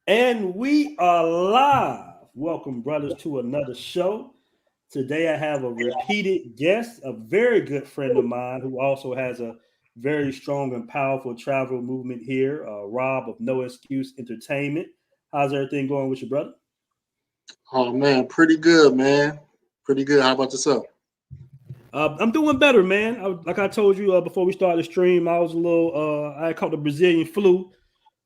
And we are live. Welcome, brothers, to another show. Today, I have a repeated guest, a very good friend of mine who also has a very strong and powerful travel movement here, Rob of No Excuse Entertainment. How's everything going with your brother? Oh man, pretty good, man. Pretty good. How about yourself? I'm doing better, man. Like I told you before we started the stream, I was a little, I caught the Brazilian flu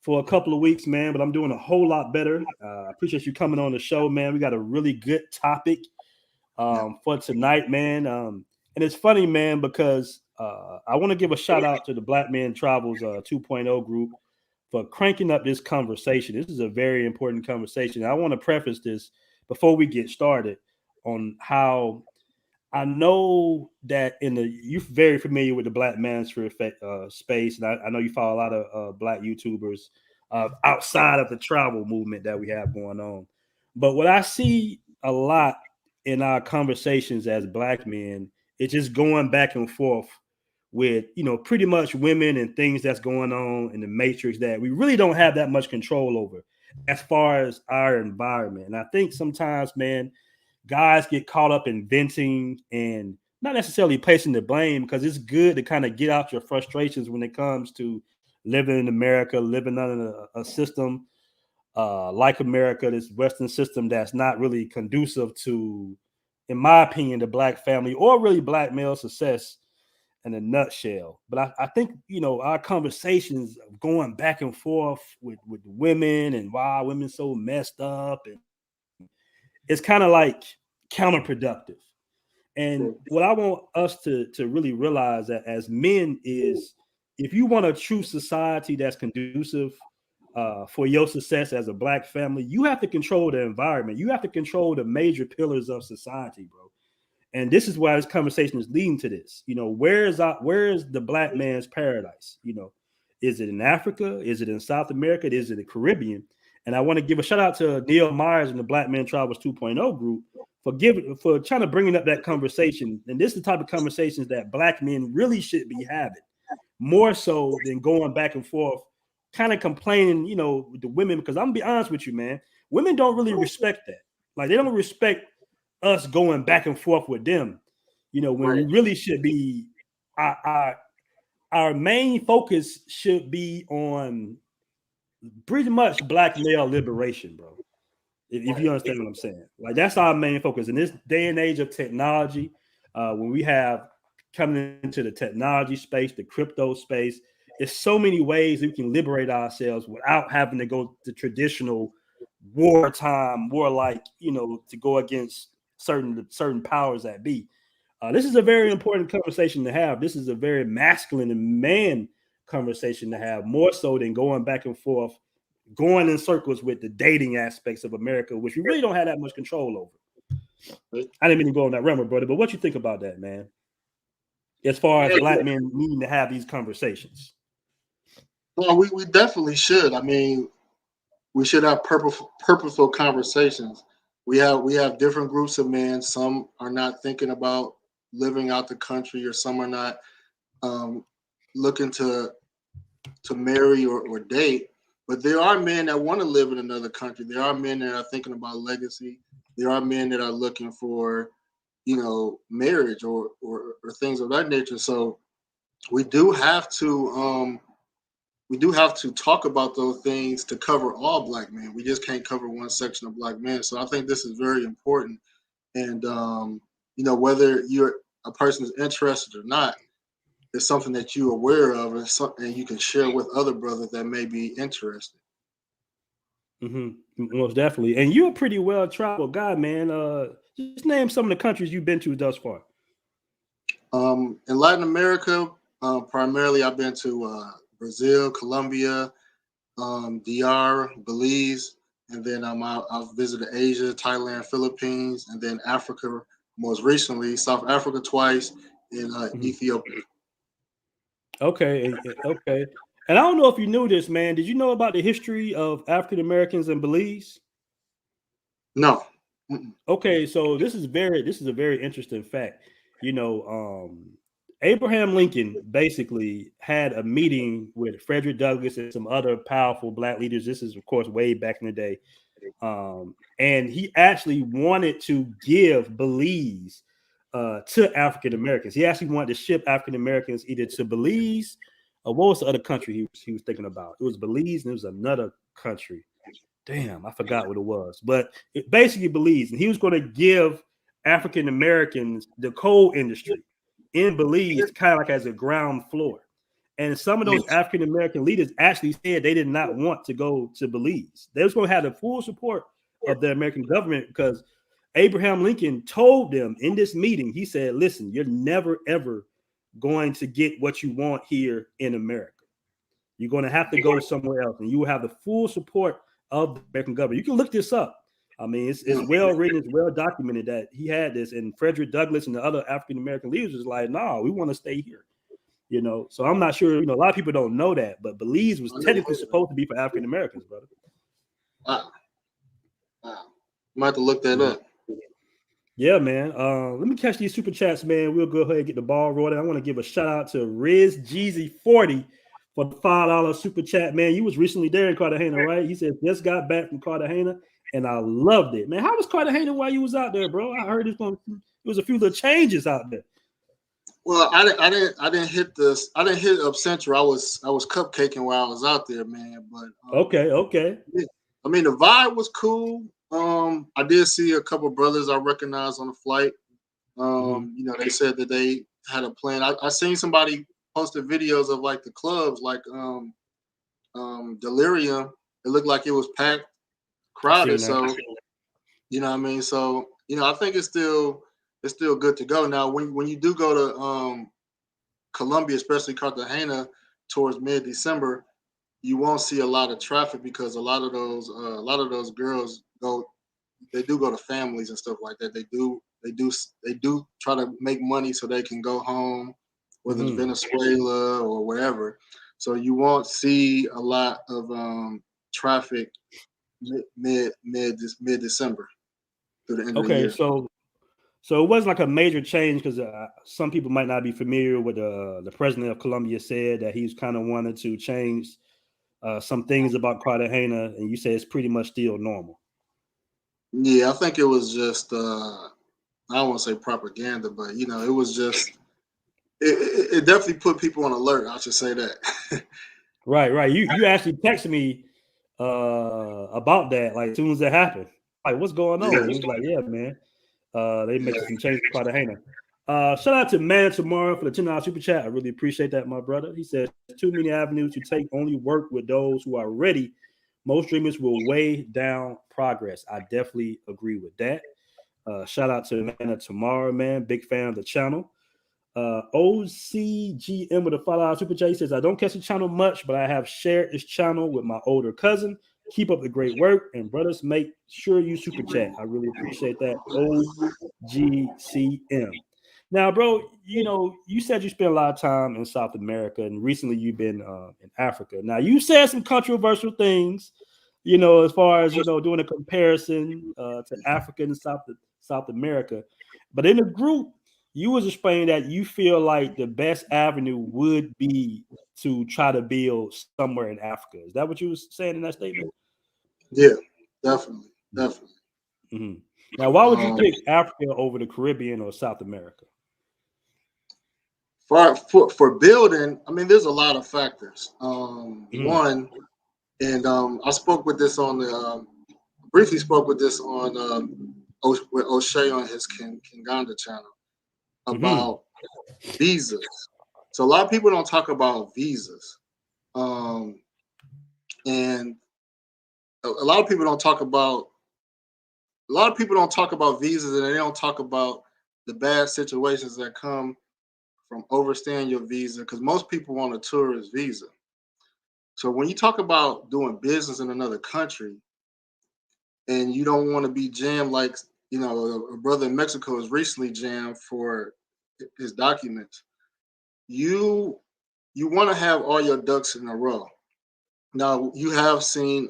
for a couple of weeks, man, but I'm doing a whole lot better. I appreciate you coming on the show, man. We got a really good topic Yeah. for tonight, man. And it's funny, man, because I want to give a shout out to the Black Men Travels 2.0 group for cranking up this conversation. This is a very important conversation. I want to preface this before we get started on how I know that you're very familiar with the Black Manosphere effect space, and I know you follow a lot of Black YouTubers outside of the travel movement that we have going on. But what I see a lot in our conversations as Black men, it's just going back and forth with pretty much women and things that's going on in the matrix that we really don't have that much control over as far as our environment. And I think sometimes, man, guys get caught up in venting and not necessarily placing the blame, because it's good to kind of get out your frustrations when it comes to living in America, living under a system like America, this Western system that's not really conducive to, in my opinion, the Black family or really Black male success in a nutshell. But I think, our conversations of going back and forth with women and why women so messed up, and it's kind of like counterproductive. And True. what I want us to really realize that as men is, if you want a true society that's conducive for your success as a Black family, you have to control the environment. You have to control the major pillars of society, bro. And this is why this conversation is leading to this. Where is the Black man's paradise? Is it in Africa? Is it in South America? Is it the Caribbean? And I want to give a shout out to Neil Myers and the Black Men Travels 2.0 group for trying to bringing up that conversation. And this is the type of conversations that Black men really should be having, more so than going back and forth, kind of complaining, with the women. Because I'm gonna be honest with you, man, women don't really respect that. Like, they don't respect us going back and forth with them. When we Right. really should be, our our, our main focus should be on pretty much Black male liberation, bro. If you Right. understand what I'm saying, like, that's our main focus in this day and age of technology. When we have coming into the technology space, the crypto space, there's so many ways we can liberate ourselves without having to go to traditional wartime, war like, to go against certain powers that be. This is a very important conversation to have. This is a very masculine and man conversation to have, more so than going back and forth, going in circles with the dating aspects of America, which we really don't have that much control over. I didn't mean to go on that ramble, brother, but what you think about that, man? As far as Black men needing to have these conversations. Well, we definitely should. I mean, we should have purposeful conversations. We have different groups of men. Some are not thinking about living out the country, or some are not um, looking to marry or date. But there are men that want to live in another country. There are men that are thinking about legacy. There are men that are looking for, marriage or things of that nature. So we do have to talk about those things to cover all Black men. We just can't cover one section of Black men. So I think this is very important. And whether you're a person is interested or not, it's something that you're aware of, and something you can share with other brothers that may be interested. Most definitely. And you're a pretty well traveled guy, man. Just name some of the countries you've been to thus far. In Latin America, primarily I've been to Brazil, Colombia, DR, Belize, and then I've visited Asia, Thailand, Philippines, and then Africa. Most recently, South Africa twice, and Mhm. Ethiopia. Okay. And I don't know if you knew this, man. Did you know about the history of African Americans in Belize? No. Mm-mm. Okay, so this is a very interesting fact. You know, Abraham Lincoln basically had a meeting with Frederick Douglass and some other powerful black leaders. This is, of course, way back in the day. And he actually wanted to give Belize to African Americans. He actually wanted to ship African Americans either to Belize or what was the other country he was thinking about? It was Belize and it was another country. Damn, I forgot what it was. But it basically Belize. And he was going to give African Americans the coal industry in Belize kind of like as a ground floor. And some of those African American leaders actually said they did not want to go to Belize. They was going to have the full support of the American government because Abraham Lincoln told them in this meeting, he said, listen, you're never, ever going to get what you want here in America. You're going to have to go somewhere else, and you will have the full support of the American government. You can look this up. I mean, it's well written, it's well documented that he had this, and Frederick Douglass and the other African American leaders was like, no, we want to stay here. You know, so I'm not sure, you know, a lot of people don't know that, but Belize was technically supposed to be for African Americans, brother. Wow. I might have to look that up. Yeah, man. Let me catch these super chats, man. We'll go ahead and get the ball rolling. I want to give a shout out to Riz Jeezy 40 for the $5 super chat, man. You was recently there in Cartagena, right? He said just got back from Cartagena, and I loved it, man. How was Cartagena while you was out there, bro? I heard it was a few little changes out there. Well, I didn't hit this. I didn't hit Up Central. I was cupcaking while I was out there, man. But okay. Yeah. I mean, the vibe was cool. I did see a couple brothers I recognized on the flight. You know, they said that they had a plan. I seen somebody posted videos of like the clubs, like Delirium. It looked like it was packed, crowded. So, you know what I mean? So, you know, I think it's still good to go. Now, when you do go to Colombia, especially Cartagena, towards mid-December, you won't see a lot of traffic because a lot of those girls they do go to families and stuff like that. They do try to make money so they can go home, whether it's Venezuela or wherever. So you won't see a lot of traffic mid-December through the end of the year. So it wasn't like a major change because some people might not be familiar with the president of Colombia said that he's kind of wanted to change some things about Cartagena, and you say it's pretty much still normal. Yeah, I think it was just I don't want to say propaganda, but you know, it was just it definitely put people on alert. I should say that. Right. You actually texted me about that like as soon as it happened. Like, what's going on? And he was like, yeah, man. They making some changes to Cartagena. Shout out to Man Tomorrow for the $10 super chat. I really appreciate that, my brother. He says, too many avenues to take. Only work with those who are ready. Most dreamers will weigh down progress. I definitely agree with that. Shout out to Man Tomorrow, man. Big fan of the channel. OCGM with a $5 super chat. He says, I don't catch the channel much, but I have shared this channel with my older cousin. Keep up the great work, and brothers, make sure you super chat. I really appreciate that. OGCM. Now, bro, you know, you said you spent a lot of time in South America, and recently you've been in Africa. Now, you said some controversial things, you know, as far as, you know, doing a comparison to Africa and South America. But in the group, you was explaining that you feel like the best avenue would be to try to build somewhere in Africa. Is that what you was saying in that statement? Yeah, definitely. Mm-hmm. Now, why would you pick Africa over the Caribbean or South America? For building, I mean, there's a lot of factors. One, and I spoke with this on the briefly spoke with this on with O'Shea on his Kinganda channel about visas. So a lot of people don't talk about visas, and a lot of people don't talk about visas, and they don't talk about the bad situations that come from overstaying your visa, because most people want a tourist visa. So when you talk about doing business in another country and you don't want to be jammed, like, you know, a brother in Mexico was recently jammed for his documents, you want to have all your ducks in a row. Now, you have seen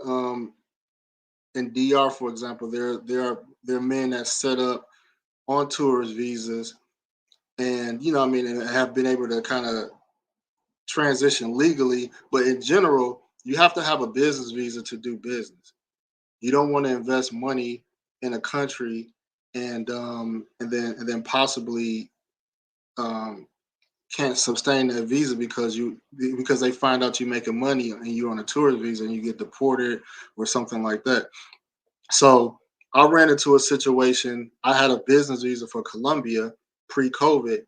in DR, for example, there are men that set up on tourist visas, and you know, I mean, and have been able to kind of transition legally. But in general, you have to have a business visa to do business. You don't want to invest money in a country and then possibly um, can't sustain that visa because they find out you're making money and you're on a tourist visa and you get deported or something like that. So I ran into a situation. I had a business visa for Colombia pre-COVID.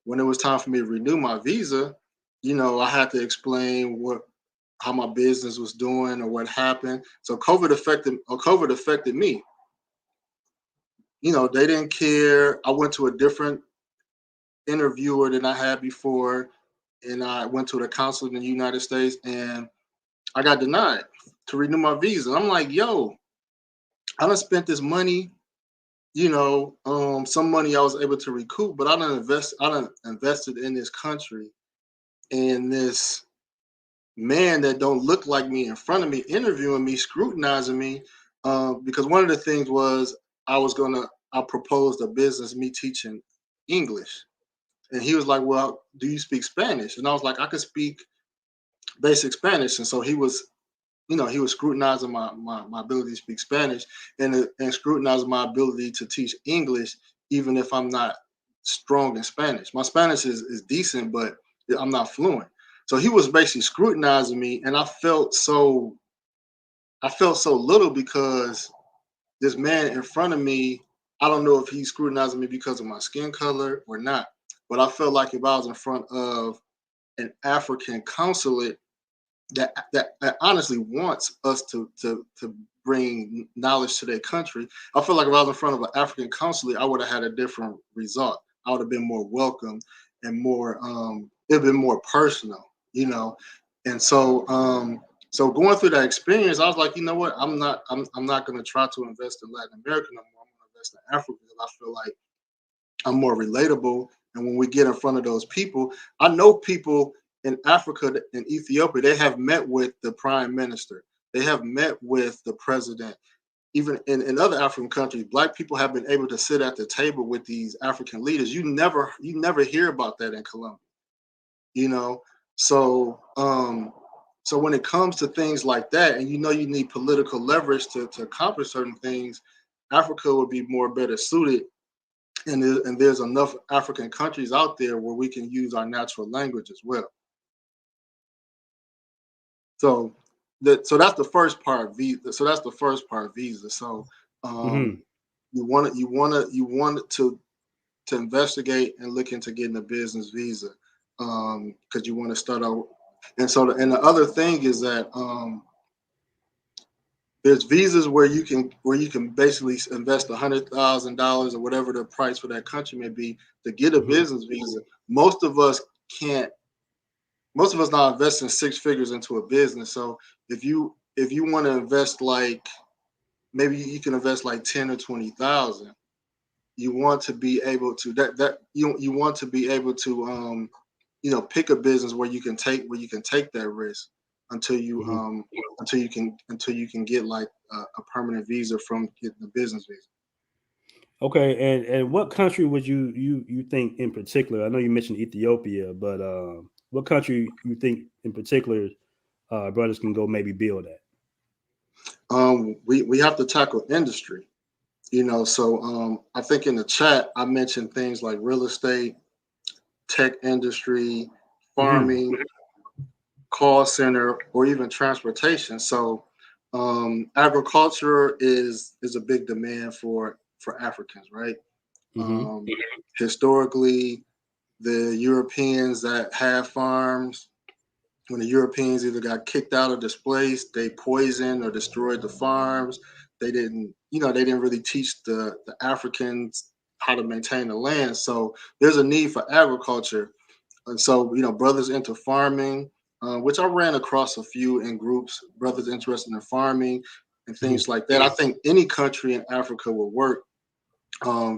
When it was time for me to renew my visa, you know, I had to explain how my business was doing or what happened. So COVID affected me. You know, they didn't care. I went to a different interviewer than I had before, and I went to the consulate in the United States, and I got denied to renew my visa. I'm like, yo, I done spent this money, you know, some money I was able to recoup, but I done invested in this country, and this man that don't look like me in front of me, interviewing me, scrutinizing me, because one of the things was I proposed a business, me teaching English. And he was like, well, do you speak Spanish? And I was like, I could speak basic Spanish. And so he was, you know, he was scrutinizing my ability to speak Spanish and scrutinizing my ability to teach English, even if I'm not strong in Spanish. My Spanish is decent, but I'm not fluent. So he was basically scrutinizing me, and I felt so little because this man in front of me, I don't know if he's scrutinizing me because of my skin color or not, but I felt like if I was in front of an African consulate that honestly wants us to bring knowledge to their country, I feel like if I was in front of an African consulate, I would have had a different result. I would have been more welcome and more it'd been more personal, you know. And so going through that experience, I was like, you know what, I'm not going to try to invest in Latin America no more. I'm going to invest in Africa because I feel like I'm more relatable. And when we get in front of those people, I know people in Africa and Ethiopia, they have met with the prime minister. They have met with the president. Even in other African countries, Black people have been able to sit at the table with these African leaders. You never hear about that in Colombia, you know. So so when it comes to things like that, and you know you need political leverage to accomplish certain things, Africa would be better suited. And there's enough African countries out there where we can use our natural language as well. So that's the first part visa. So that's the first part visa. So you want to investigate and look into getting a business visa because you want to start out. And so and the other thing is that there's visas where you can basically invest $100,000 or whatever the price for that country may be to get a business visa. Most of us can't. Most of us not investing 6 figures into a business. So if you want to invest, like maybe you can invest like 10 or 20,000. You want to be able to you want to be able to pick a business where you can take that risk until you can get like a permanent visa from getting the business visa. Okay, and what country would you think in particular? I know you mentioned Ethiopia, but what country you think in particular brothers can go maybe build at? We have to tackle industry, So I think in the chat I mentioned things like real estate, tech industry, farming, call center, or even transportation. So agriculture is a big demand for Africans, right? Historically, the Europeans that have farms, when the Europeans either got kicked out or displaced, they poisoned or destroyed the farms. They didn't really teach the Africans how to maintain the land. So there's a need for agriculture. And so, brothers into farming, which I ran across a few in groups, brothers interested in farming and things like that. I think any country in Africa will work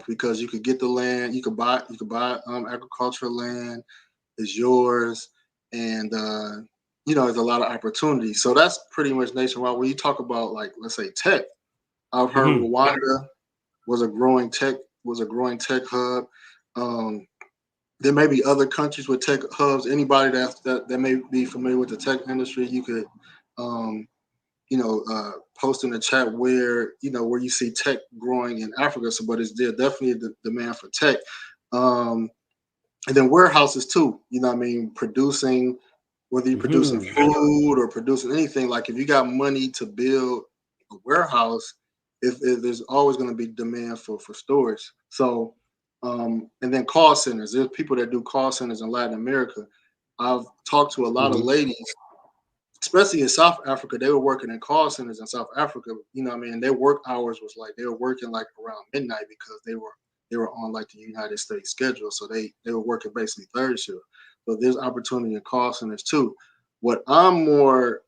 because you could get the land, you could buy agricultural land, is yours, and there's a lot of opportunities. So that's pretty much nationwide. When you talk about, like, let's say tech, I've heard Rwanda was a growing tech hub. There may be other countries with tech hubs. Anybody that may be familiar with the tech industry, you could, post in the chat where you see tech growing in Africa. So, but it's there definitely the demand for tech, and then warehouses too. Producing, whether you're producing food or producing anything. Like if you got money to build a warehouse, if there's always going to be demand for storage. So, and then call centers. There's people that do call centers in Latin America. I've talked to a lot of ladies, especially in South Africa. They were working in call centers in South Africa. Their work hours was like they were working like around midnight because they were on like the United States schedule. So they were working basically third shift. So there's opportunity in call centers too. What I'm more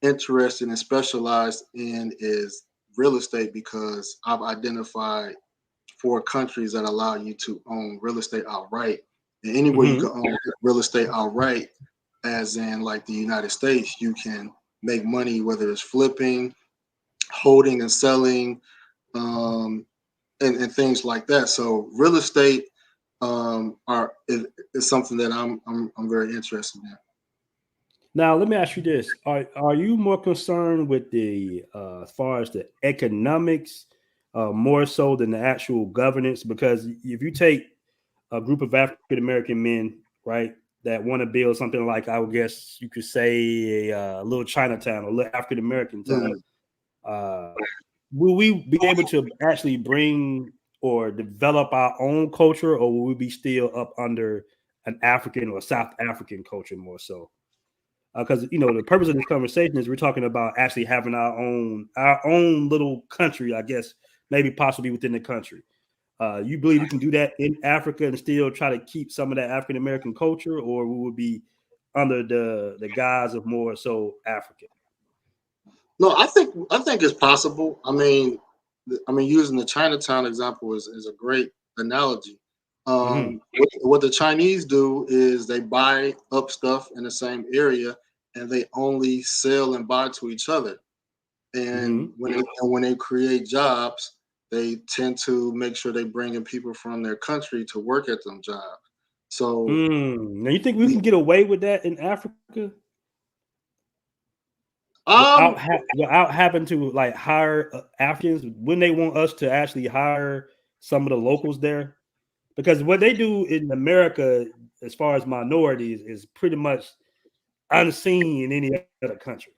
interested and specialized in is real estate, because I've identified 4 countries that allow you to own real estate outright. And anywhere you can own real estate outright, as in like the United States, you can make money, whether it's flipping, holding and selling, and things like that. So real estate is something that I'm very interested in. Now, let me ask you this: Are you more concerned with the as far as the economics, more so than the actual governance? Because if you take a group of African American men, right, that want to build something like, I would guess you could say a little Chinatown, a little African American town, will we be able to actually bring or develop our own culture, or will we be still up under an African or South African culture more so? Because the purpose of this conversation is we're talking about actually having our own little country, I guess, maybe possibly within the country. You believe you can do that in Africa and still try to keep some of that African American culture, or we would be under the guise of more so African? No, I think it's possible. Using the Chinatown example is a great analogy. What the Chinese do is they buy up stuff in the same area, and they only sell and buy to each other. And when they create jobs, they tend to make sure they bring in people from their country to work at them jobs. So, now you think we can get away with that in Africa? Without having to like hire Africans when they want us to actually hire some of the locals there, because what they do in America as far as minorities is pretty much unseen in any other country.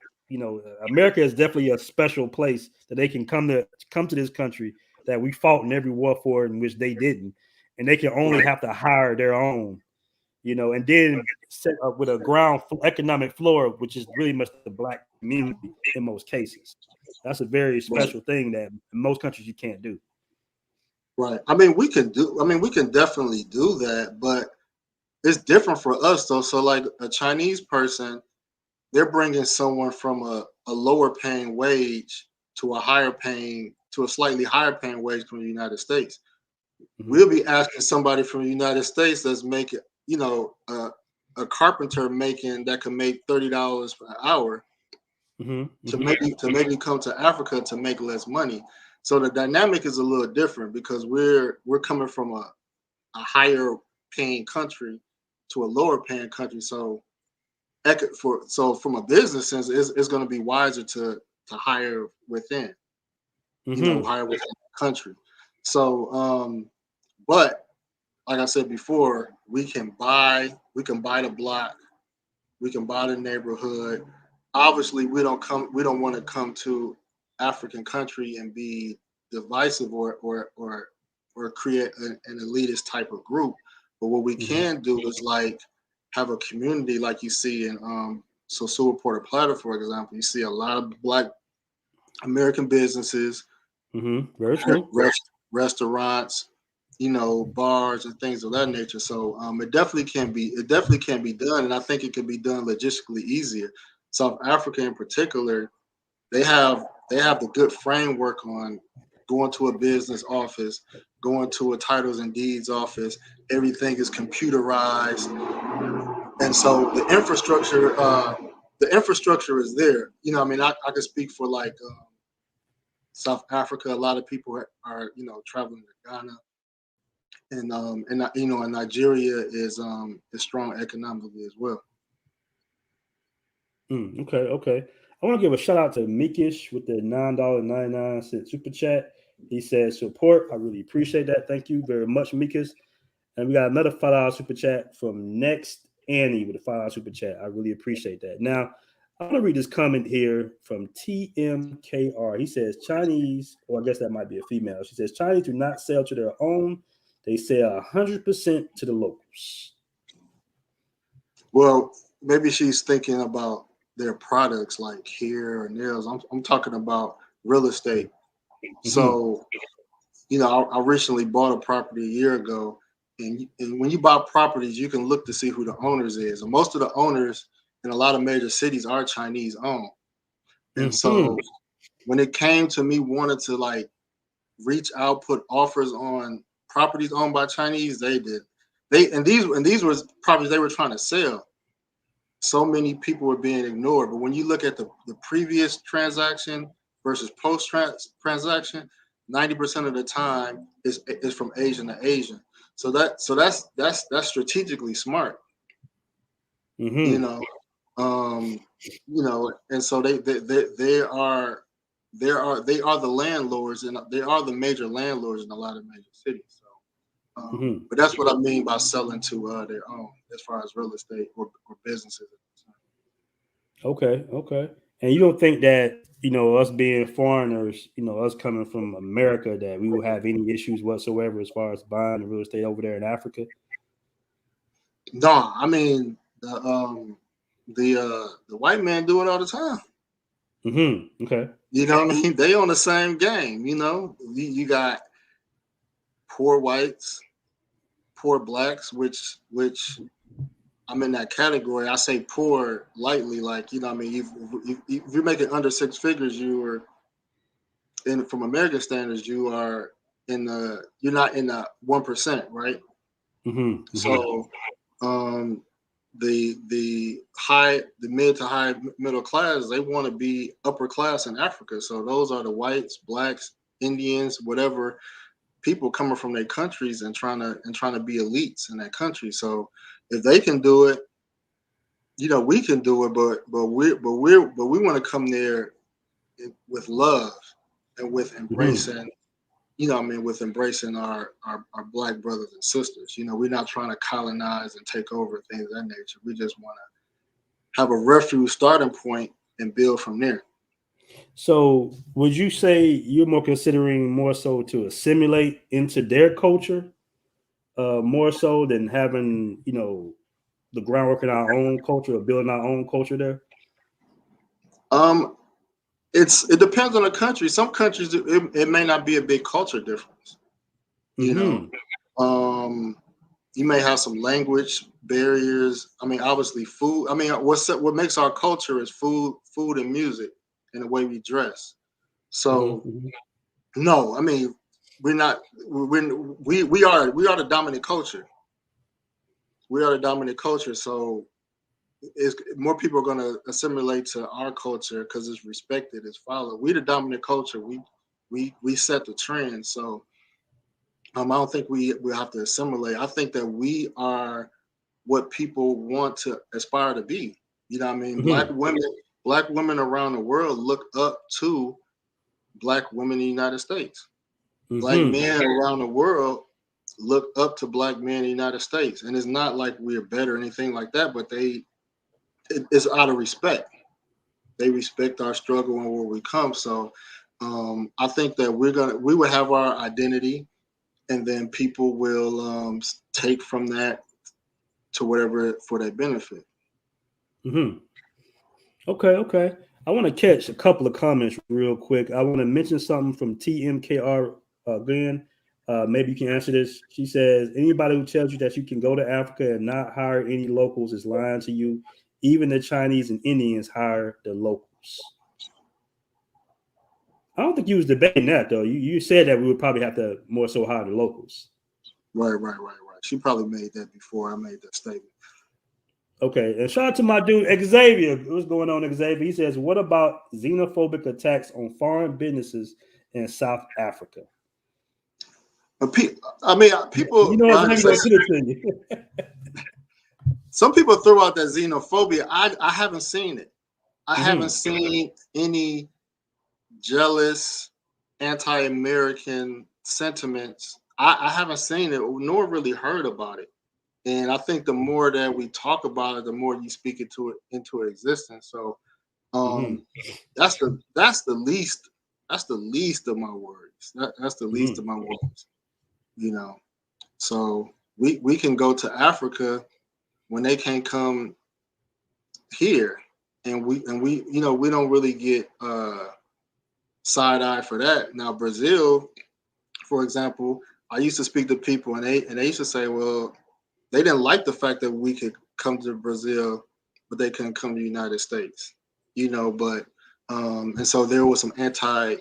America is definitely a special place that they can come to this country that we fought in every war for, in which they didn't, and they can only have to hire their own. And then set up with a ground economic floor, which is really much the Black community in most cases. That's a very special thing that in most countries you can't do. Right. We can definitely do that, but it's different for us though. So like a Chinese person, they're bringing someone from a lower paying wage to a slightly higher paying wage from the United States. We'll be asking somebody from the United States that's making, a carpenter that can make $30 per hour to maybe come to Africa to make less money. So the dynamic is a little different because we're coming from a higher paying country to a lower paying country. So from a business sense, it's going to be wiser to hire within, hire within the country. So, but like I said before, we can buy the block, we can buy the neighborhood. Obviously, we don't want to come to African country and be divisive or create an elitist type of group. But what we can do is like have a community like you see in Silver Porter Platter, for example. You see a lot of Black American businesses, very true. Restaurants, bars and things of that nature. So it definitely can be done, and I think it can be done logistically easier. South Africa in particular, they have the good framework on going to a business office, going to a titles and deeds office. Everything is computerized, and so the infrastructure is there. I could speak for like South Africa. A lot of people are traveling to Ghana and Nigeria is strong economically as well. Okay. I want to give a shout out to Mikish with the $9.99 super chat. He says support. I really appreciate that. Thank you very much, Mikish. And we got another $5 super chat from Next Annie with a $5 super chat. I really appreciate that. Now, I'm going to read this comment here from TMKR. He says Chinese, or I guess that might be a female. She says Chinese do not sell to their own. They sell 100% to the locals. Well, maybe she's thinking about their products like hair or nails. I'm talking about real estate. Mm-hmm. So, I recently bought a property a year ago, and when you buy properties, you can look to see who the owners is. And most of the owners in a lot of major cities are Chinese owned. And so when it came to me wanting to like reach out, put offers on properties owned by Chinese, they did. These were properties they were trying to sell. So many people were being ignored. But when you look at the previous transaction versus post transaction, 90% of the time is from Asian to Asian. So that's strategically smart. And so they are the landlords, and they are the major landlords in a lot of major cities. So, but that's what I mean by selling to their own, as far as real estate or businesses. Okay. And you don't think that, us being foreigners, us coming from America, that we will have any issues whatsoever as far as buying real estate over there in Africa? No, I mean the white man do it all the time. Okay. You know what I mean? They on the same game. You got poor whites, poor blacks, which I'm in that category. I say poor lightly, like, I mean, if you're making under six figures, from American standards, you're not in the 1%, right? So, the mid to high middle class, they want to be upper class in Africa. So those are the whites, blacks, Indians, whatever people coming from their countries and trying to be elites in that country. So if they can do it, we can do it. But we want to come there with love and with embracing. With embracing our black brothers and sisters. We're not trying to colonize and take over, things of that nature. We just want to have a refuge starting point and build from there. So would you say you're more so to assimilate into their culture, more so than having, the groundwork in our own culture or building our own culture there? It depends on the country. Some countries, it may not be a big culture difference. You may have some language barriers. I mean, obviously food. I mean, what makes our culture is food and music and the way we dress. So no, I mean, we are the dominant culture. We are the dominant culture. So more people are going to assimilate to our culture because it's respected, it's followed. We the dominant culture. We set the trend. So I don't think we have to assimilate. I think that we are what people want to aspire to be. You know what I mean? Black women around the world look up to black women in the United States. Black men around the world look up to black men in the United States. And it's not like we're better or anything like that, but it's out of respect. They respect our struggle and where we come. So I think that we will have our identity, and then people will take from that to whatever for their benefit. Okay. I want to catch a couple of comments real quick. I want to mention something from TMKR again. Maybe you can answer this. She says, anybody who tells you that you can go to Africa and not hire any locals is lying to you. Even the Chinese and Indians hire the locals. I don't think you was debating that, though. You said that we would probably have to more so hire the locals. Right. She probably made that before I made that statement. Okay, and shout out to my dude Xavier. What's going on, Xavier? He says, what about xenophobic attacks on foreign businesses in South Africa? I mean, people. You know what I'm going to put it to you. Some people throw out that xenophobia. I haven't seen it. I haven't seen any jealous, anti-American sentiments. I haven't seen it, nor really heard about it. And I think the more that we talk about it, the more you speak it into existence. So that's the least of my worries. That's the least of my worries. You know. So we can go to Africa when they can't come here, and we we don't really get side eye for that. Now Brazil, for example, I used to speak to people and they used to say, well, they didn't like the fact that we could come to Brazil, but they couldn't come to the United States. But and so there was some anti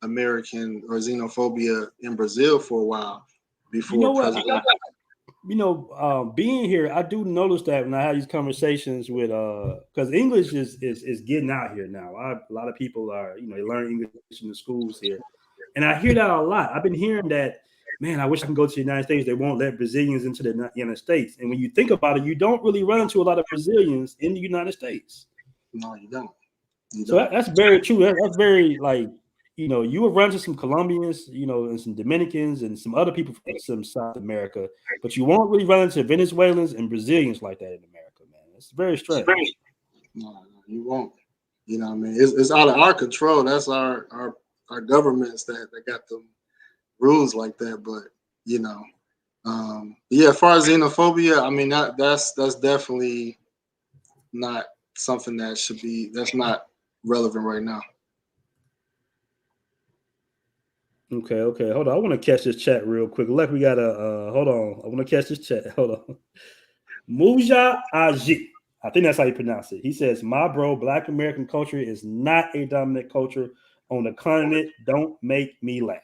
American or xenophobia in Brazil for a while before You know what? President. Being here, I do notice that when I have these conversations with, because English is getting out here now. A lot of people are, they learn English in the schools here, and I hear that a lot. I've been hearing that, man, I wish I can go to the United States. They won't let Brazilians into the United States. And when you think about it, you don't really run into a lot of Brazilians in the United States. No, you don't. So that's very true. That's very you would run into some Colombians, and some Dominicans and some other people from some South America, but you won't really run into Venezuelans and Brazilians like that in America, man. It's very strange. No, you won't. You know what I mean? It's out of our control. That's our governments that got them rules like that. But as far as xenophobia, I mean that's definitely not something that's not relevant right now. Okay. Hold on. I want to catch this chat real quick. Like we got a hold on. I want to catch this chat. Hold on. Muja Aji. I think that's how you pronounce it. He says, my bro, Black American culture is not a dominant culture on the continent. Don't make me laugh.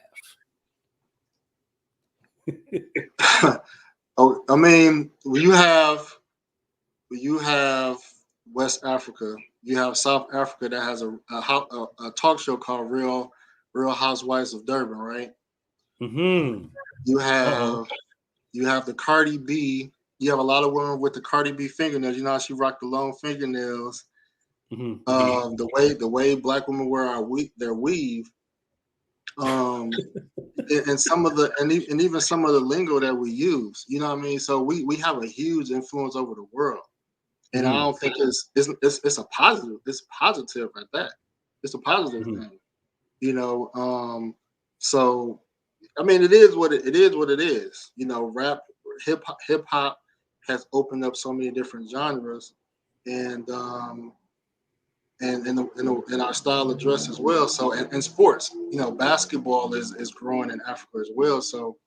Oh, I mean, you have West Africa, you have South Africa that has a talk show called Real Housewives of Durban, right? You have the Cardi B. You have a lot of women with the Cardi B fingernails. You know how she rocked the long fingernails. The way Black women wear their weave. And some of the and even some of the lingo that we use. You know what I mean? So we have a huge influence over the world. And I don't think it's a positive. It's positive at that. It's a positive thing, So, I mean, it is what it is. Rap, hip hop has opened up so many different genres, and in our style of dress as well. So, and sports, basketball is growing in Africa as well. So,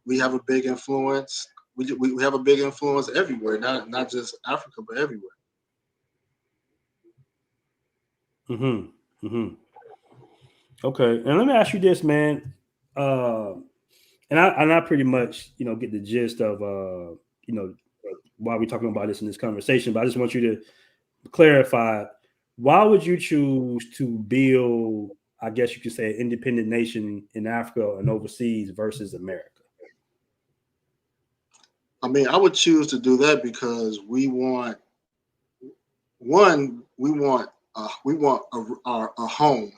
we have a big influence. We have a big influence everywhere, not just Africa, but everywhere. Okay, and let me ask you this, man. And I pretty much, get the gist of, why we're talking about this in this conversation. But I just want you to clarify, why would you choose to build, I guess you could say, an independent nation in Africa and overseas versus America? I mean, I would choose to do that because we want a home,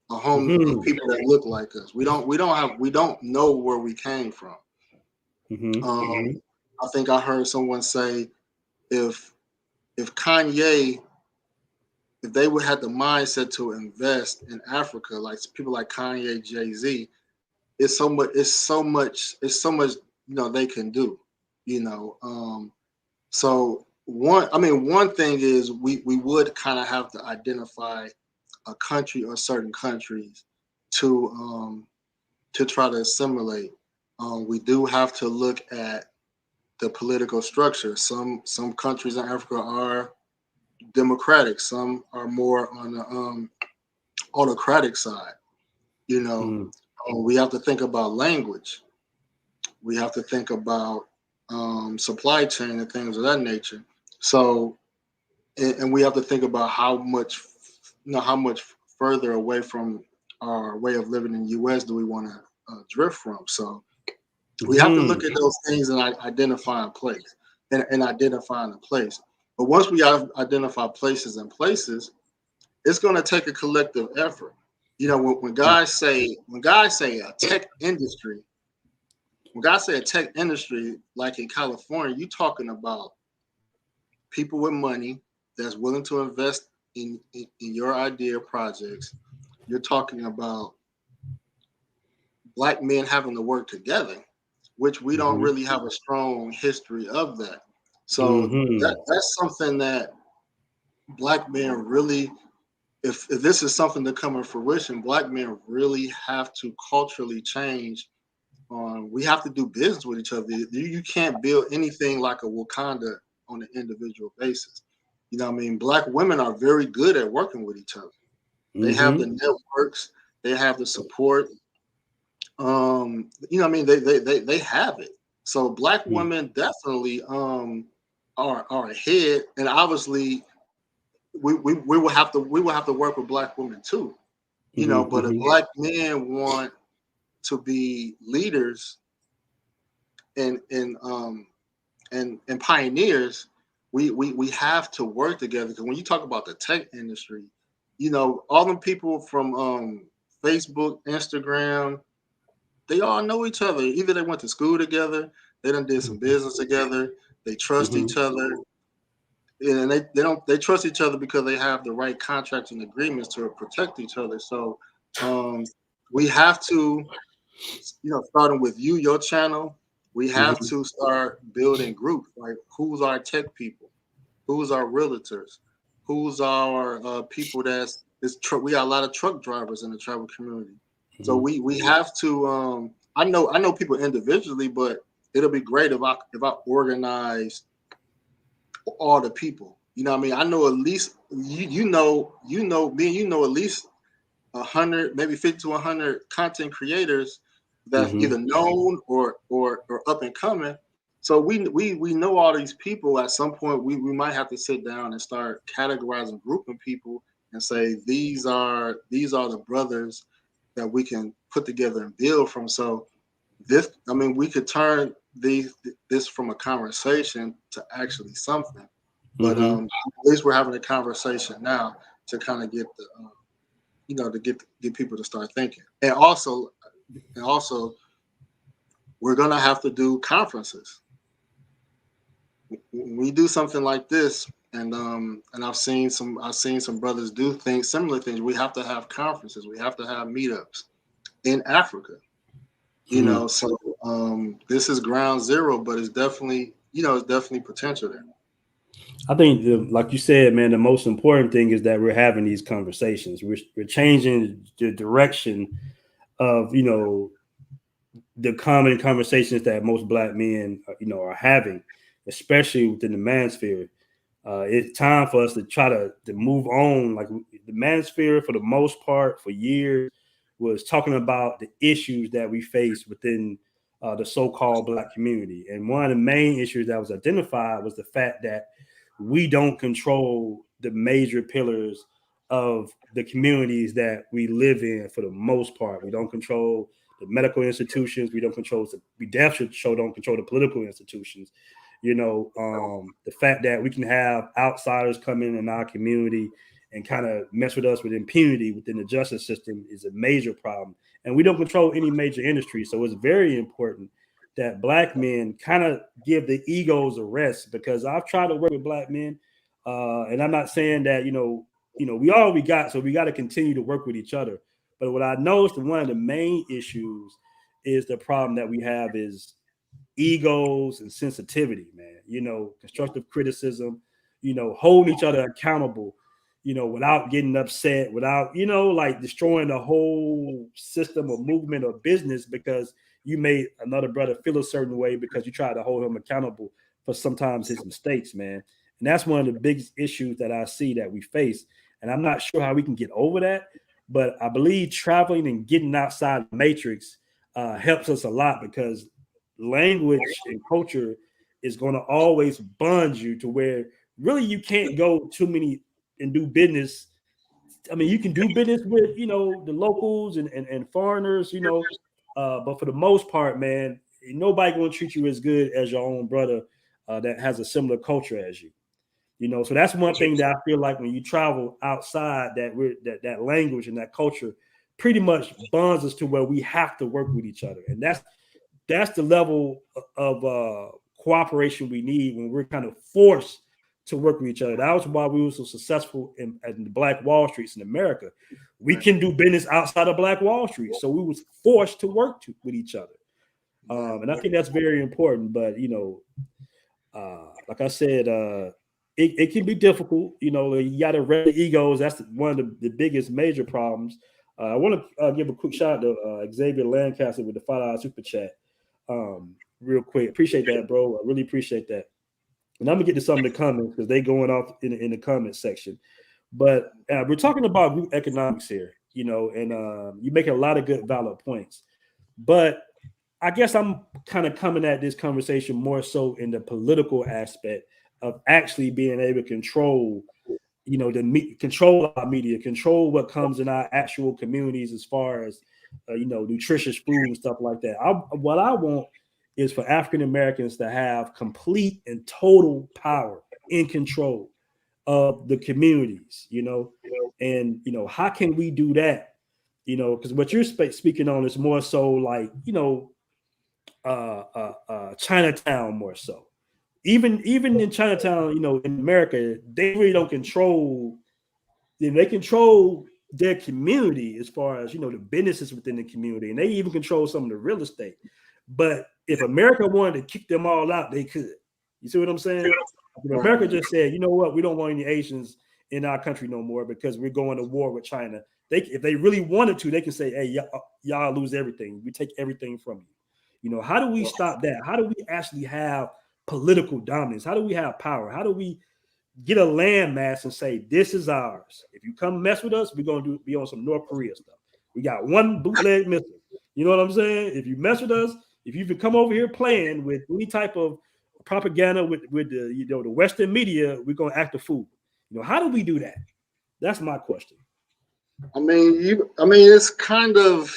of people that look like us. We don't know where we came from. I think I heard someone say if Kanye, if they would have the mindset to invest in Africa, like people like Kanye, Jay-Z, it's so much they can do. So one thing is we would kind of have to identify a country or certain countries to try to assimilate. We do have to look at the political structure. Some countries in Africa are democratic. Some are more on the autocratic side. We have to think about language. We have to think about supply chain and things of that nature. So, and we have to think about how much further away from our way of living in the U.S. do we want to drift from? So we have to look at those things and identify a place and identifying a place. But once we identify places and places, it's going to take a collective effort. You know, when guys say a tech industry, like in California, you're talking about people with money that's willing to invest in your idea projects. You're talking about Black men having to work together, which we don't really have a strong history of that. So that's something that Black men really, if this is something to come in fruition, Black men really have to culturally change. We have to do business with each other. You can't build anything like a Wakanda on an individual basis. You know what I mean? Black women are very good at working with each other. They have the networks, they have the support. You know what I mean? They have it. So Black women definitely are ahead, and obviously we will have to work with Black women too. You know, but if Black men want to be leaders and pioneers, we have to work together. Because when you talk about the tech industry, you know, all them people from Facebook, Instagram, they all know each other. Either they went to school together, they done did some business together, they trust each other, and they trust each other because they have the right contracts and agreements to protect each other. So we have to, you know, starting with your channel, we have to start building groups. Like, who's our tech people? Who's our realtors? Who's our people we got a lot of truck drivers in the travel community. So we have to. I know people individually, but it'll be great if I organize all the people. You know what I mean? I know at least you know me and you know at least 100, maybe 50 to 100 content creators that's either known or up and coming. So we know all these people. At some point, we might have to sit down and start categorizing, grouping people, and say these are the brothers that we can put together and build from. So we could turn this from a conversation to actually something. But at least we're having a conversation now to kind of get the to get people to start thinking. And also we're gonna have to do conferences. When we do something like this, and I've seen some brothers do similar things. We have to have conferences. We have to have meetups in Africa. You know, so this is ground zero, but it's definitely potential there. I think, like you said, man, the most important thing is that we're having these conversations. We're changing the direction of, you know, the common conversations that most Black men, you know, are having, especially within the manosphere. It's time for us to try to move on. Like, the manosphere, for the most part, for years, was talking about the issues that we face within the so-called Black community. And one of the main issues that was identified was the fact that we don't control the major pillars of the communities that we live in. For the most part, we don't control the medical institutions. We don't control don't control the political institutions. You know, the fact that we can have outsiders come in our community and kind of mess with us with impunity within the justice system is a major problem. And we don't control any major industry. So it's very important that Black men kind of give the egos a rest, because I've tried to work with Black men, and I'm not saying that, you know, we all we got, so we got to continue to work with each other. But what I noticed, one of the main issues is the problem that we have is egos and sensitivity, man. You know, constructive criticism, you know, holding each other accountable, you know, without getting upset, without, you know, like destroying the whole system or movement or business because you made another brother feel a certain way because you tried to hold him accountable for sometimes his mistakes, man. And that's one of the biggest issues that I see that we face. And I'm not sure how we can get over that, but I believe traveling and getting outside the matrix helps us a lot, because language and culture is going to always bond you to where really you can't go too many and do business I mean, you can do business with, the locals and foreigners, but for the most part, man, nobody going to treat you as good as your own brother that has a similar culture as you. So that's one thing that I feel like when you travel outside, that language and that culture pretty much bonds us to where we have to work with each other, and that's the level of cooperation we need when we're kind of forced to work with each other. That was why we were so successful in the Black Wall Streets in America. We can do business outside of Black Wall Street, so we was forced to work with each other, and I think that's very important. But like I said. It can be difficult, you got to raise the egos. That's one of the biggest major problems. I want to give a quick shout out to Xavier Lancaster with the $5 super chat. Real quick, appreciate that, bro. I really appreciate that. And I'm gonna get to some of the comments because they going off in the comment section. But we're talking about group economics here, and you're making a lot of good, valid points. But I guess I'm kind of coming at this conversation more so in the political aspect of actually being able to control, control our media, control what comes in our actual communities as far as, nutritious food and stuff like that. What I want is for African Americans to have complete and total power and control of the communities, and, how can we do that? Because what you're speaking on is more so like, Chinatown more so. Even in Chinatown, in America, they really don't control. They control their community as far as the businesses within the community, and they even control some of the real estate. But if America wanted to kick them all out, they could. You see what I'm saying? If America just said, you know what, we don't want any Asians in our country no more because we're going to war with China. If they really wanted to, they can say, hey, y'all lose everything. We take everything from you. How do we stop that? How do we actually have political dominance? How do we have power? How do we get a landmass and say this is ours? If you come mess with us, we're gonna be on some North Korea stuff. We got one bootleg missile. You know what I'm saying? If you mess with us, if you even come over here playing with any type of propaganda with the the Western media, we're gonna act a fool. How do we do that? That's my question. I mean, it's kind of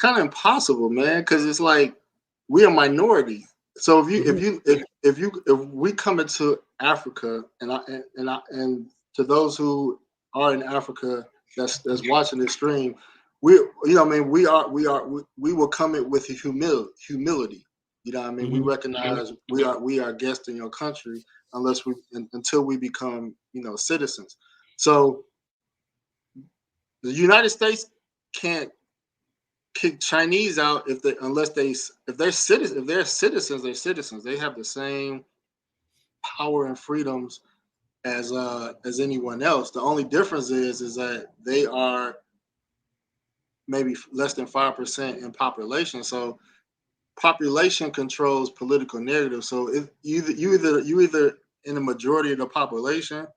impossible, man, because it's like we're a minority. So if we come into Africa and to those who are in Africa that's watching this stream, we will come in with humility. We recognize we are guests in your country until we become citizens. So the United States can't kick Chinese out if they're citizens. They're citizens. They have the same power and freedoms as anyone else. The only difference is that they are maybe less than 5% in population. So population controls political narrative. So if you either in the majority of the population,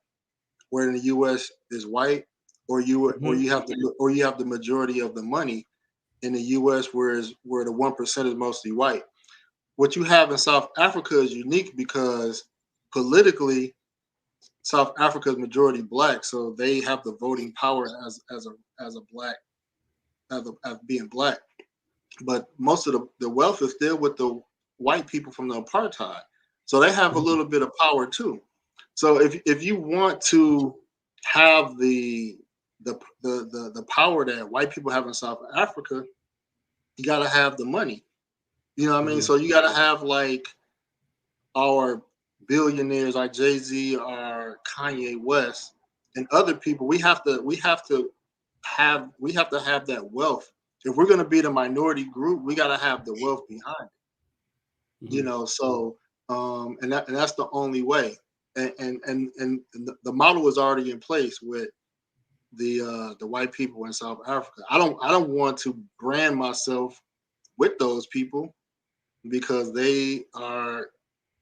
where in the U.S. is white, or you have the majority of the money in the U.S., where the 1% is mostly white. What you have in South Africa is unique because politically, South Africa is majority black, so they have the voting power as being black. But most of the wealth is still with the white people from the apartheid, so they have a little bit of power too. So if you want to have the power that white people have in South Africa, you got to have the money. You know what I mean? So you got to have like our billionaires, our Jay-Z, our Kanye West, and other people. We have to have that wealth. If we're going to be the minority group, we got to have the wealth behind it. So and that's the only way. And the model is already in place with the white people in South Africa. I don't want to brand myself with those people because they are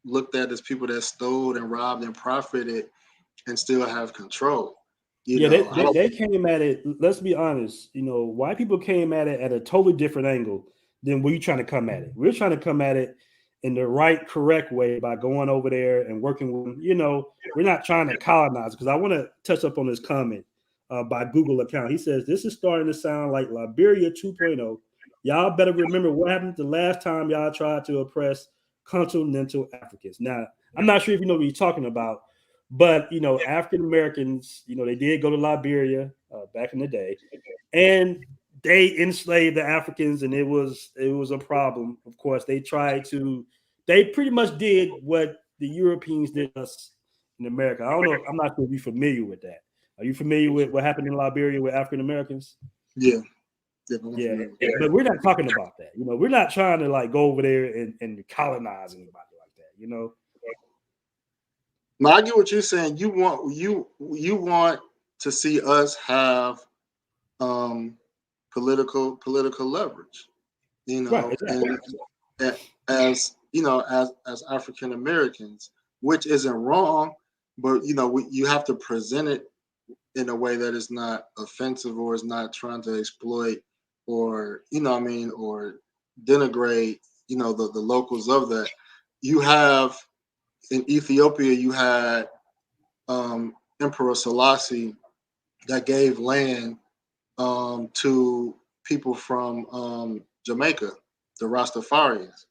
looked at as people that stole and robbed and profited and still have control. They came at it. Let's be honest. White people came at it at a totally different angle than we're trying to come at it. We're trying to come at it in the right, correct way by going over there and working with them. We're not trying to colonize, because I want to touch up on this comment by Google account. He says, this is starting to sound like Liberia 2.0. Y'all better remember what happened the last time y'all tried to oppress continental Africans. Now, I'm not sure if you know what you're talking about, but, African Americans, they did go to Liberia back in the day, and they enslaved the Africans, and it was a problem. Of course, they pretty much did what the Europeans did us in America. I don't know. I'm not sure if you're familiar with that. Are you familiar with what happened in Liberia with African Americans? Yeah. Yeah, but we're not talking about that. We're not trying to like go over there and colonize anybody like that. No, I get what you're saying. You want to see us have political leverage, Right, exactly. and as African Americans, which isn't wrong, but you have to present it in a way that is not offensive or is not trying to exploit or or denigrate the locals of that. You have in Ethiopia, you had Emperor Selassie that gave land to people from Jamaica, the Rastafarians.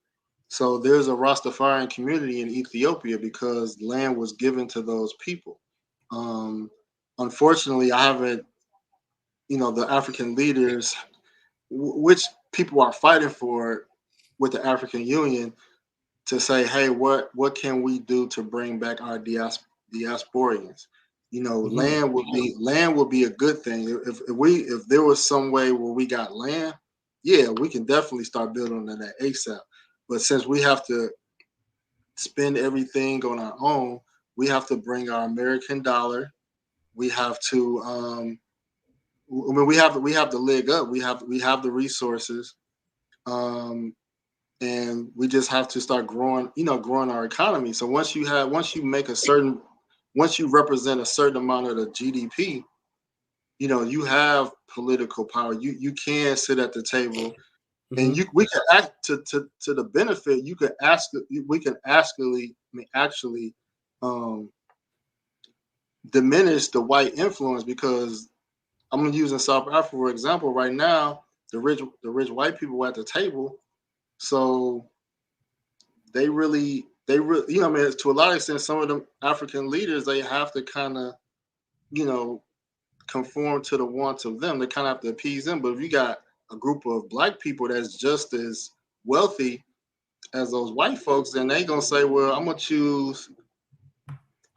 So there's a Rastafarian community in Ethiopia because land was given to those people. Unfortunately, I haven't, the African leaders, which people are fighting for with the African Union, to say, hey, what can we do to bring back our diasporians? Land would be a good thing. If there was some way where we got land, yeah, we can definitely start building on that ASAP. But since we have to spend everything on our own, we have to bring our American dollar. We have to we have the leg up. We have the resources. And we just have to start growing our economy. So once you represent a certain amount of the GDP, you have political power. You can sit at the table, and we can act to the benefit. We can actually diminish the white influence, because I'm using South Africa for example. Right now, the rich white people at the table. So they really, to a lot of extent, some of them African leaders, they have to kind of, conform to the wants of them. They kind of have to appease them. But if you got a group of black people that's just as wealthy as those white folks, then they gonna say, well, I'm gonna choose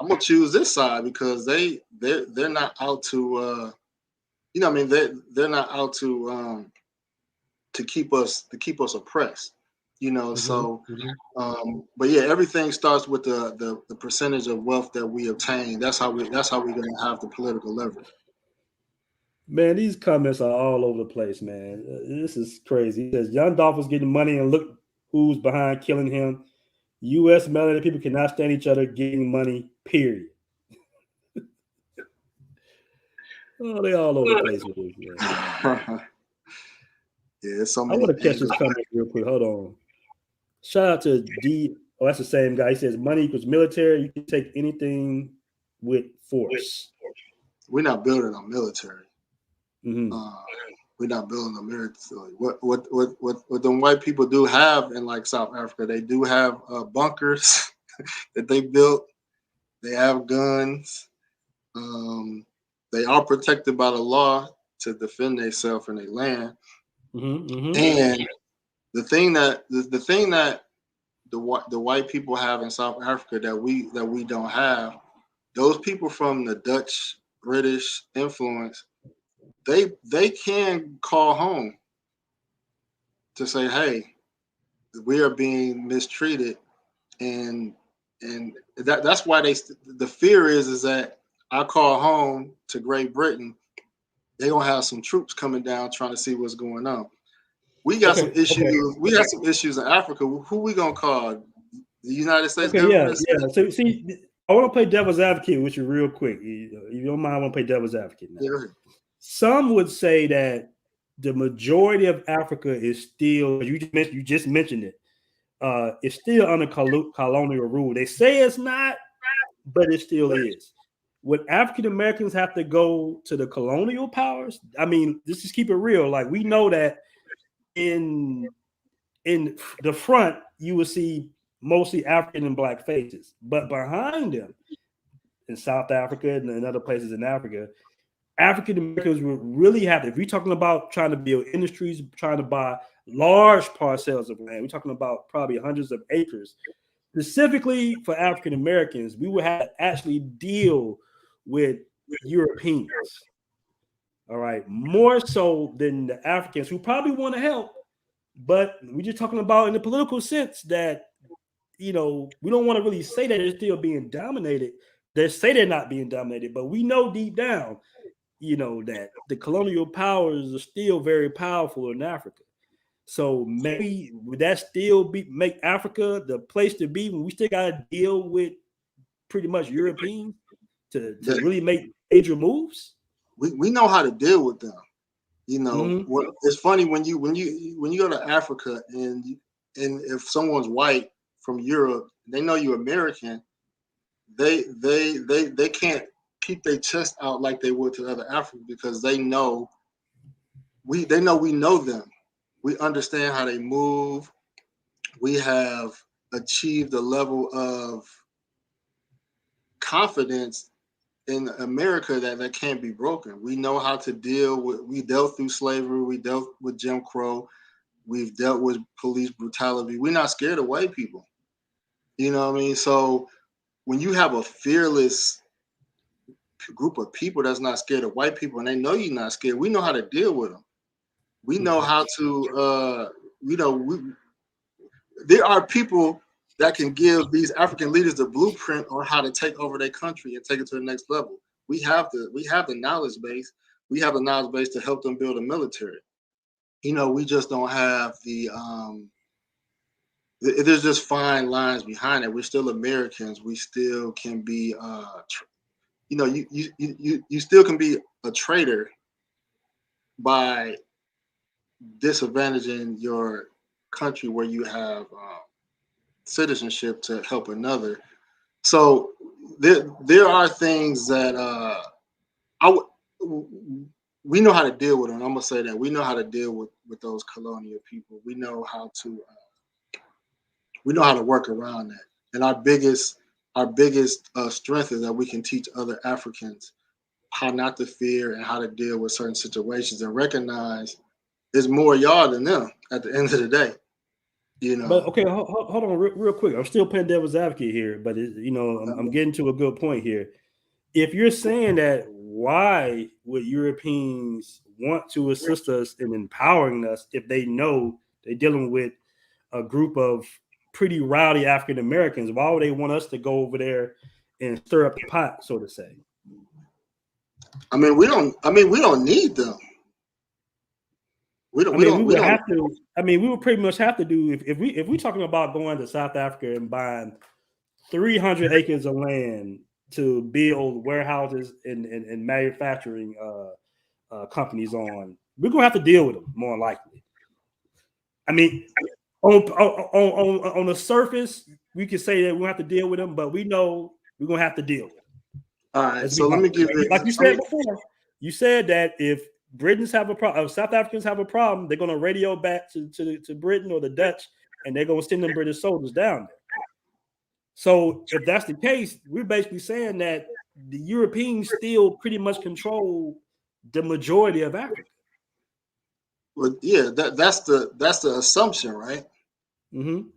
this side, because they're not out to they're not out to keep us oppressed. But yeah, everything starts with the percentage of wealth that we obtain. That's how we're gonna have the political leverage. Man, these comments are all over the place, man. This is crazy. He says, Young Dolph is getting money, and look who's behind killing him. U.S. melanated people cannot stand each other getting money, period. Oh, they all over the place with this, man. Yeah, so I want to catch this comment real quick. Hold on. Shout out to D. Oh, that's the same guy. He says, money equals military. You can take anything with force. We're not building a military. We're not building a military. What them white people do have in like South Africa, they do have bunkers that they built. They have guns. They are protected by the law to defend themselves and their land. And the thing that the white people have in South Africa that we don't have, those people from the Dutch, British influence, they can call home to say, hey, we are being mistreated, and that's why the fear is that I call home to Great Britain, they're gonna have some troops coming down trying to see what's going on. We got some issues. Okay. We got some issues in Africa. Who we gonna call? The United States government? Yeah. So see, I want to play devil's advocate with you real quick. You don't mind? I want to play devil's advocate now. Yeah. Some would say that the majority of Africa is still, you just mentioned it, it's still under colonial rule. They say it's not, but it still is. would African Americans have to go to the colonial powers? I mean, let's just keep it real. Like, we know that in the front, you will see mostly African and black faces, but behind them in South Africa and other places in Africa, African Americans would really have, if we're talking about trying to build industries, trying to buy large parcels of land, we're talking about probably hundreds of acres. Specifically for African Americans, we would have to actually deal with Europeans. All right, more so than the Africans who probably want to help, but we're just talking about in the political sense that, we don't want to really say that they're still being dominated. They say they're not being dominated, but we know deep down, that the colonial powers are still very powerful in Africa. So maybe would that still make Africa the place to be when we still got to deal with pretty much Europeans to really make major moves? We know how to deal with them. It's funny when you go to Africa and if someone's white from Europe, they know you're American. They can't keep their chest out like they would to other Africans because they know we know them. We understand how they move. We have achieved a level of confidence in America that can't be broken. We know how to deal with. We dealt through slavery. We dealt with Jim Crow. We've dealt with police brutality. We're not scared of white people. You know what I mean? So when you have a fearless group of people that's not scared of white people and they know you're not scared, we know how to deal with them. We know how to, there are people that can give these African leaders the blueprint on how to take over their country and take it to the next level. We have the knowledge base. We have a knowledge base to help them build a military. We just don't have the, there's just fine lines behind it. We're still Americans. We still can be, you still can be a traitor by disadvantaging your country where you have citizenship to help another. So there are things that we know how to deal with them. I'm gonna say that we know how to deal with those colonial people. We know how to work around that. And our biggest strength is that we can teach other Africans how not to fear and how to deal with certain situations and recognize there's more y'all than them at the end of the day. But okay, hold on real quick. I'm still playing devil's advocate here, but I'm getting to a good point here. If you're saying that, why would Europeans want to assist us in empowering us if they know they're dealing with a group of pretty rowdy African Americans? Why would they want us to go over there and stir up the pot, so to say? We don't need them. We would pretty much have to do if we talking about going to South Africa and buying 300 acres of land to build warehouses and manufacturing companies on, we're gonna have to deal with them more likely. On the surface, we can say that we have to deal with them, but we know we're gonna have to deal with them. All right, so let me give you, like you said before. You said that if Britons have a problem, South Africans have a problem, they're gonna radio back to Britain or the Dutch, and they're gonna send them British soldiers down there. So if that's the case, we're basically saying that the Europeans still pretty much control the majority of Africa. Well, yeah, that's the assumption, right? Mm-hmm.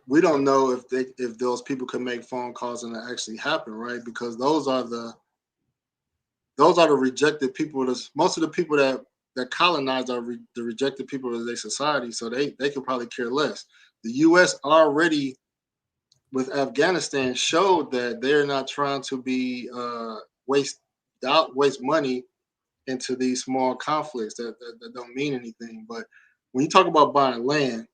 We don't know if those people can make phone calls and it actually happen, right? Because those are the rejected people. Most of the people that colonized are the rejected people of their society, so they could probably care less. The U.S. already, with Afghanistan, showed that they're not trying to be waste money into these small conflicts that don't mean anything. But when you talk about buying land,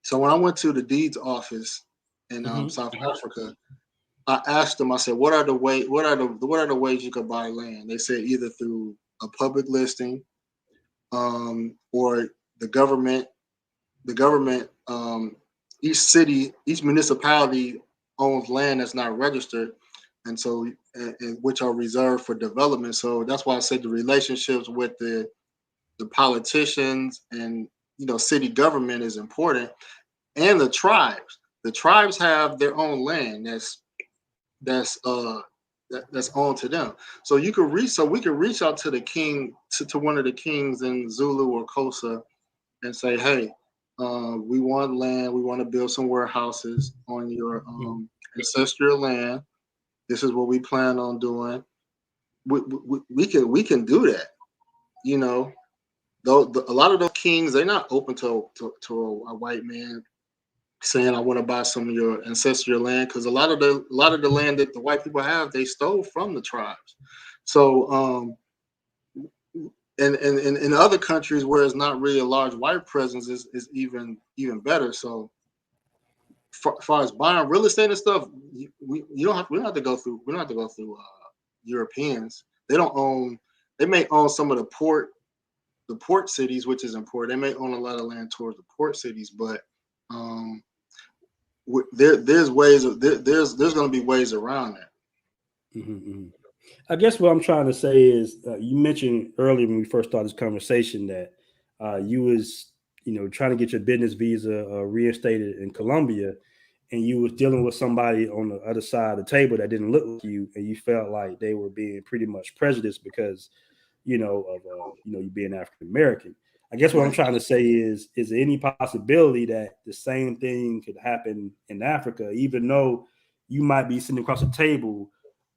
so when I went to the deeds office in South Africa, I asked them, I said, what are the ways you could buy land? They said either through a public listing, or the government, each municipality owns land that's not registered. and so and which are reserved for development. So that's why I said the relationships with the politicians and city government is important, and the tribes. The tribes have their own land that's owned to them. So we could reach out to the king, to one of the kings in Zulu or Xhosa, and say, hey, we want land. We want to build some warehouses on your ancestral land. This is what we plan on doing. We can do that. Though a lot of those kings, they're not open to a white man saying, I want to buy some of your ancestral land, because a lot of the land that the white people have, they stole from the tribes. So and in other countries where it's not really a large white presence is even better. So far as buying real estate and stuff, we don't have to go through Europeans. They don't own. They may own some of the port cities, which is important. They may own a lot of land towards the port cities, but there's going to be ways around that. Mm-hmm. I guess what I'm trying to say is, you mentioned earlier when we first started this conversation that you was trying to get your business visa reinstated in Colombia, and you was dealing with somebody on the other side of the table that didn't look like you, and you felt like they were being pretty much prejudiced because you being African American. I guess what I'm trying to say is there any possibility that the same thing could happen in Africa, even though you might be sitting across the table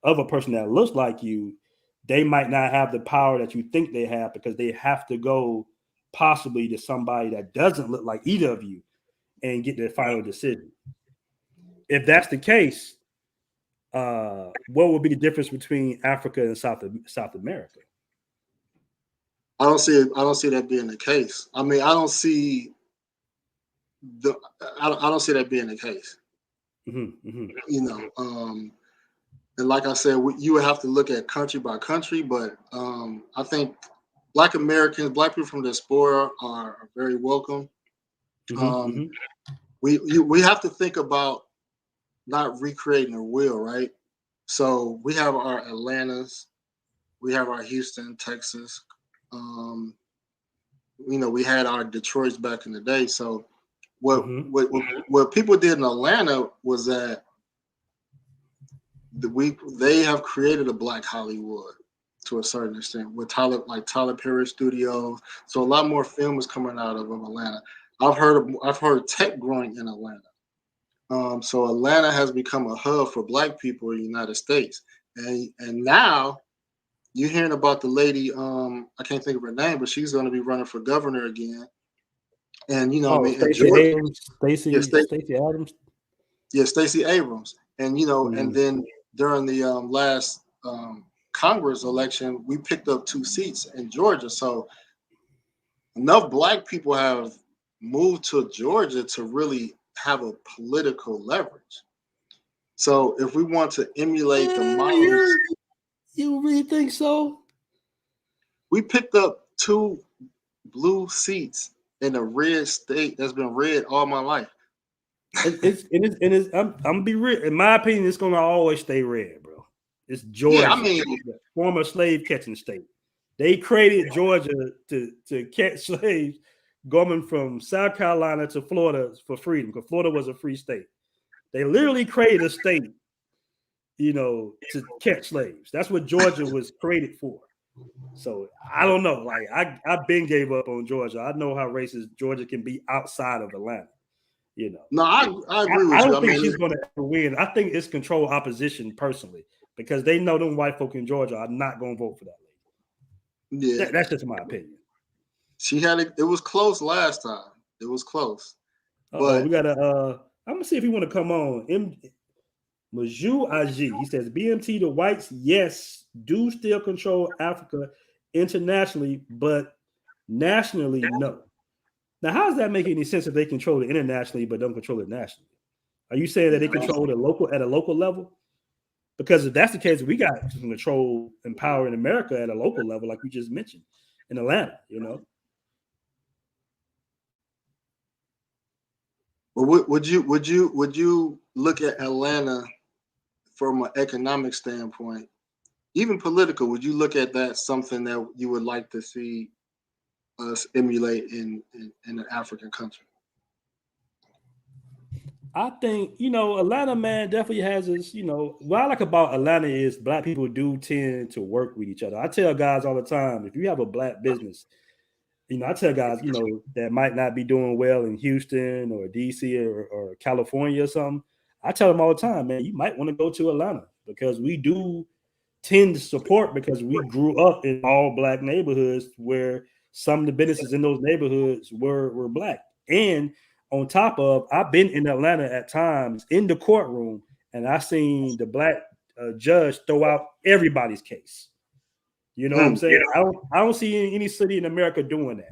of a person that looks like you, they might not have the power that you think they have, because they have to go possibly to somebody that doesn't look like either of you and get their final decision. If that's the case, what would be the difference between Africa and South America? I don't see that being the case. I mean, I don't see that being the case. Mm-hmm, mm-hmm. And like I said, you would have to look at country by country, but I think Black people from the diaspora are very welcome. Mm-hmm. We have to think about not recreating the wheel, right? So we have our Atlantas, we have our Houston, Texas. We had our Detroits back in the day. So what people did in Atlanta was that they have created a Black Hollywood to a certain extent with Tyler Perry Studios. So a lot more film is coming out of Atlanta. I've heard tech growing in Atlanta. So Atlanta has become a hub for Black people in the United States. And now you're hearing about the lady, I can't think of her name, but she's going to be running for governor again. And Stacey Abrams. Yeah, Stacey Abrams. And and then during the last Congress election, we picked up 2 seats in Georgia. So enough Black people have moved to Georgia to really have a political leverage. So if we want to emulate the models, you really think so? We picked up 2 blue seats in a red state that's been red all my life. I'm gonna be real. In my opinion, it's gonna always stay red, bro. It's Georgia, yeah, I mean, the former slave catching state. They created Georgia to catch slaves going from South Carolina to Florida for freedom, because Florida was a free state. They literally created a state, to catch slaves. That's what Georgia was created for. So I don't know. Like I've been gave up on Georgia. I know how racist Georgia can be outside of Atlanta. No, I agree with you. I don't think she's going to ever win. I think it's controlled opposition personally, because they know them white folk in Georgia are not going to vote for that lady. Yeah, that's just my opinion. She had it. It was close last time. It was close. But we got to. I'm gonna see if he want to come on. Maju Aji. He says BMT, the whites, yes, do still control Africa internationally, but nationally, no. Now, how does that make any sense if they control it internationally but don't control it nationally? Are you saying that they control it at a local level? Because if that's the case, we got some control and power in America at a local level, like we just mentioned, in Atlanta, Well, would you look at Atlanta from an economic standpoint, even political, would you look at that something that you would like to see us emulate in an African country? I think, Atlanta, man, definitely has this, what I like about Atlanta is black people do tend to work with each other. I tell guys all the time, if you have a black business, I tell guys, that might not be doing well in Houston or DC or California or something. I tell them all the time, man, you might want to go to Atlanta because we do tend to support because we grew up in all black neighborhoods where some of the businesses in those neighborhoods were black. And on top of, I've been in Atlanta at times in the courtroom and I seen the black judge throw out everybody's case. You know what I'm saying? I don't see any city in America doing that.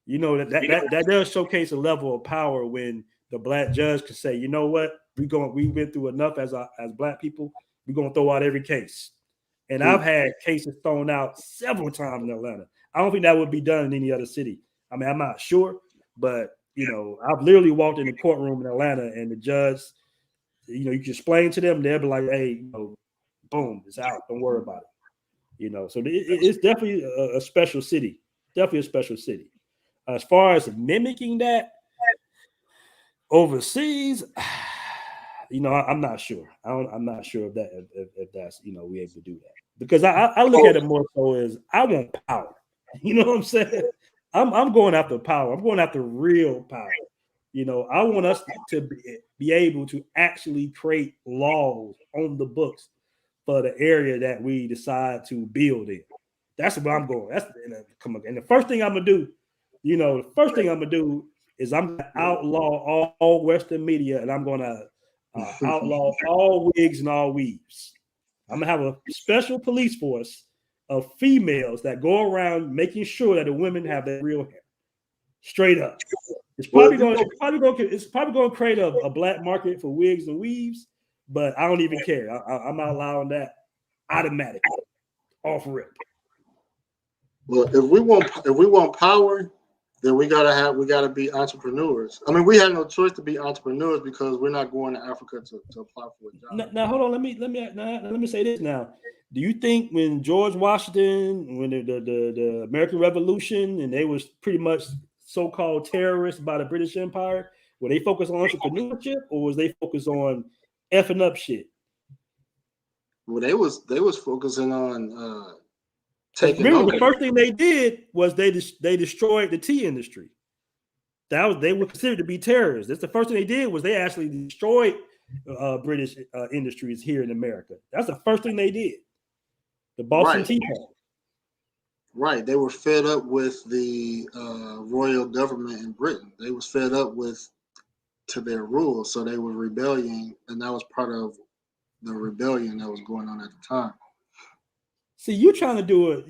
That does showcase a level of power when the black judge can say, you know what, we've been through enough as black people. We're gonna throw out every case. And I've had cases thrown out several times in Atlanta. I don't think that would be done in any other city. I mean, I'm not sure, but I've literally walked in the courtroom in Atlanta and the judge, you can explain to them, they'll be like, hey, boom, it's out. Don't worry about it. So it's definitely a special city. Definitely a special city. As far as mimicking that overseas, I'm not sure. I'm not sure if that's we able to do that because I look at it more so as I want power. You know what I'm saying? I'm going after power. I'm going after real power. I want us to be able to actually create laws on the books for the area that we decide to build in. That's where I'm going. And the first thing I'm gonna do, is I'm gonna outlaw all Western media, and I'm gonna outlaw all wigs and all weaves. I'm gonna have a special police force of females that go around making sure that the women have their real hair, straight up. It's probably going to create a black market for wigs and weaves, but I don't even care. I'm not allowing that automatically off rip. Well, if we want power, then we gotta be entrepreneurs. I mean, we have no choice to be entrepreneurs because we're not going to Africa to apply for a job. Now hold on. Let me say this now. Do you think when George Washington, when the American Revolution, and they was pretty much so-called terrorists by the British Empire, were they focused on entrepreneurship or was they focused on effing up shit? Well, they was focusing on taking remember, over. The first thing they did was they destroyed the tea industry. They were considered to be terrorists. That's the first thing they did was they actually destroyed British industries here in America. That's the first thing they did. The Boston Tea Party. Right. They were fed up with the royal government in Britain. They was fed up to their rule, so they were rebelling, and that was part of the rebellion that was going on at the time. See, you trying to do it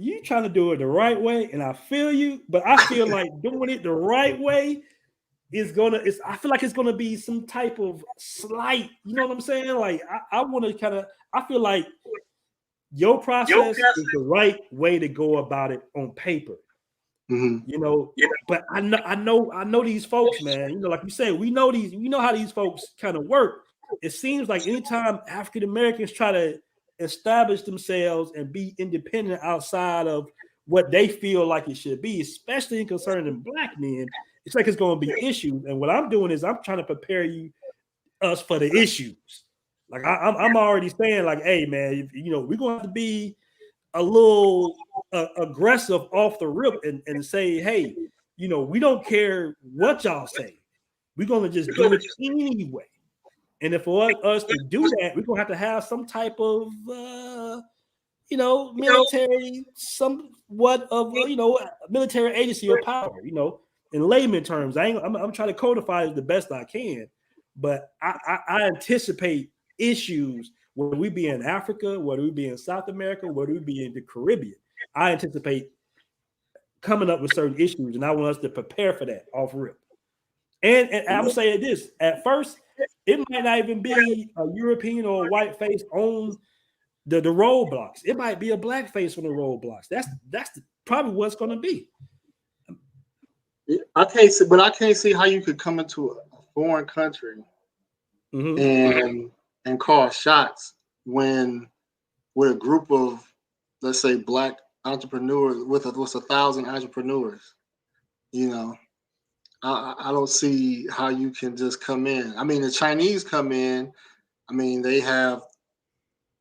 the right way, and I feel you, but I feel like doing it the right way I feel like it's gonna be some type of slight, you know what I'm saying? Like I want to I feel like your process is the right way to go about it on paper. But I know these folks, man. Like you say, we know how these folks kind of work. It seems like anytime African Americans try to establish themselves and be independent outside of what they feel like it should be, especially in concerning Black men, it's like it's going to be issues. And what I'm doing is I'm trying to prepare us for the issues. Like I'm already saying, like, hey man, we're going to have to be a little aggressive off the rip and say, hey, we don't care what y'all say. We're going to just do it anyway. And if for us to do that, we're going to have some type of, military, somewhat of, military agency or power, in layman terms. I'm trying to codify it the best I can, but I anticipate issues whether we be in Africa, whether we be in South America, whether we be in the Caribbean. I anticipate coming up with certain issues, and I want us to prepare for that off rip. And I'm saying this, at first, it might not even be a European or a white face on the roadblocks. It might be a black face on the roadblocks. That's probably what's going to be. I can't see how you could come into a foreign country and call shots when with a group of, let's say, Black entrepreneurs with 1,000 entrepreneurs. You know, I don't see how you can just come in. I mean, the Chinese come in. I mean, they have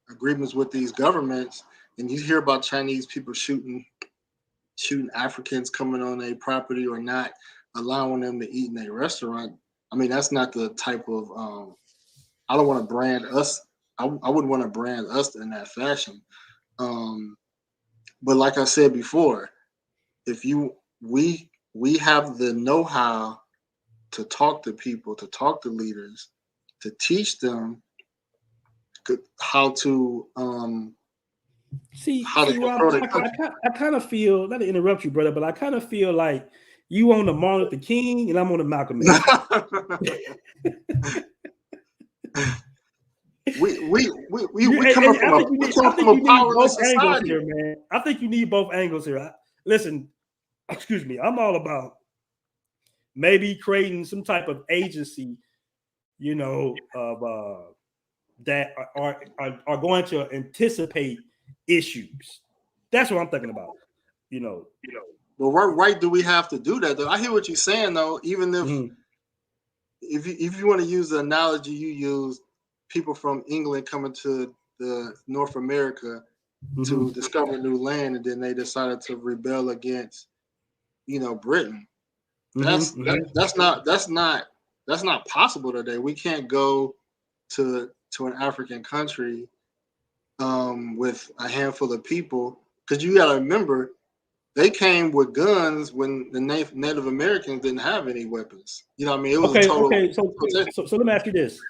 agreements with these governments, and you hear about Chinese people shooting Africans coming on a property or not allowing them to eat in a restaurant. I mean, that's not the type of. I don't want to brand us. I wouldn't want to brand us in that fashion. But like I said before, if we have the know-how to talk to people, to talk to leaders, to teach them how to Rob, control their country. I kind of feel, not to interrupt you, brother, but I kind of feel like you on the Martin Luther King and I'm on the Malcolm X. we coming from a powerless society. Here, man. I think you need both angles here. Listen, excuse me, I'm all about maybe creating some type of agency, you know, of that are going to anticipate issues. That's what I'm thinking about. You know. But what right do we have to do that? Though I hear what you're saying, though. Even if you want to use the analogy you use, people from England coming to the North America to discover new land, and then they decided to rebel against, Britain. That's not possible today. We can't go to an African country with a handful of people, because you got to remember they came with guns when the Native Americans didn't have any weapons. You know what I mean? It was a total. Okay. So let me ask you this: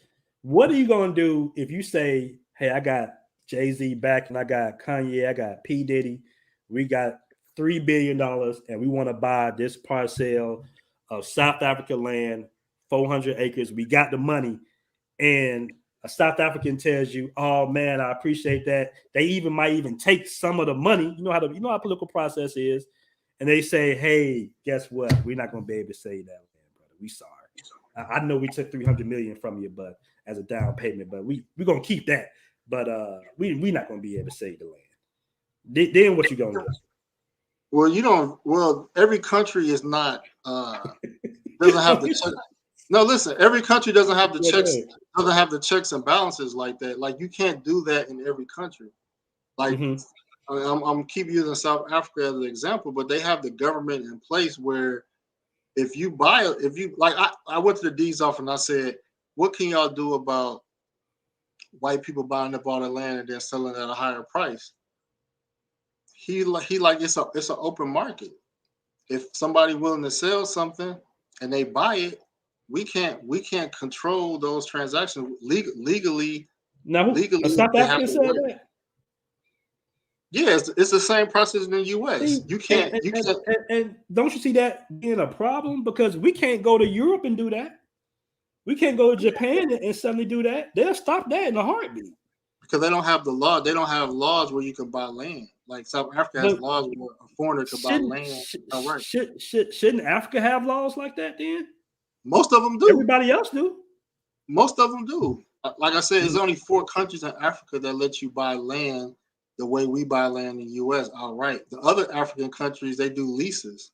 what are you gonna do if you say, "Hey, I got Jay-Z back, and I got Kanye, I got P. Diddy, we got $3 billion, and we want to buy this parcel of South Africa land, 400 acres. We got the money," and a South African tells you, "Oh man, I appreciate that." They might even take some of the money. You know how political process is, and they say, "Hey, guess what? We're not going to be able to say that, man, brother. We sorry. I know we took $300 million from you, but as a down payment, but we're going to keep that. But we're not going to be able to save the land." Then what you going to do? Well, Well, every country is not doesn't have the. No, listen. Every country doesn't have the checks. Doesn't have the checks and balances like that. Like, you can't do that in every country. Like, I'm keep using South Africa as an example, but they have the government in place where if you I went to the deeds office and I said, "What can y'all do about white people buying up all the land and then selling it at a higher price?" He like it's an open market. If somebody willing to sell something and they buy it, we can't control those transactions legally. Now, South Africa said that. Yeah, it's the same process in the U.S. See, you can't. And don't you see that being a problem? Because we can't go to Europe and do that. We can't go to Japan and suddenly do that. They'll stop that in a heartbeat. Because they don't have the law. They don't have laws where you can buy land. Like South Africa has laws where a foreigner can buy land. Shouldn't Africa have laws like that then? Most of them do. Everybody else do. Most of them do. Like I said, there's only 4 countries in Africa that let you buy land the way we buy land in the U.S. outright. The other African countries, they do leases.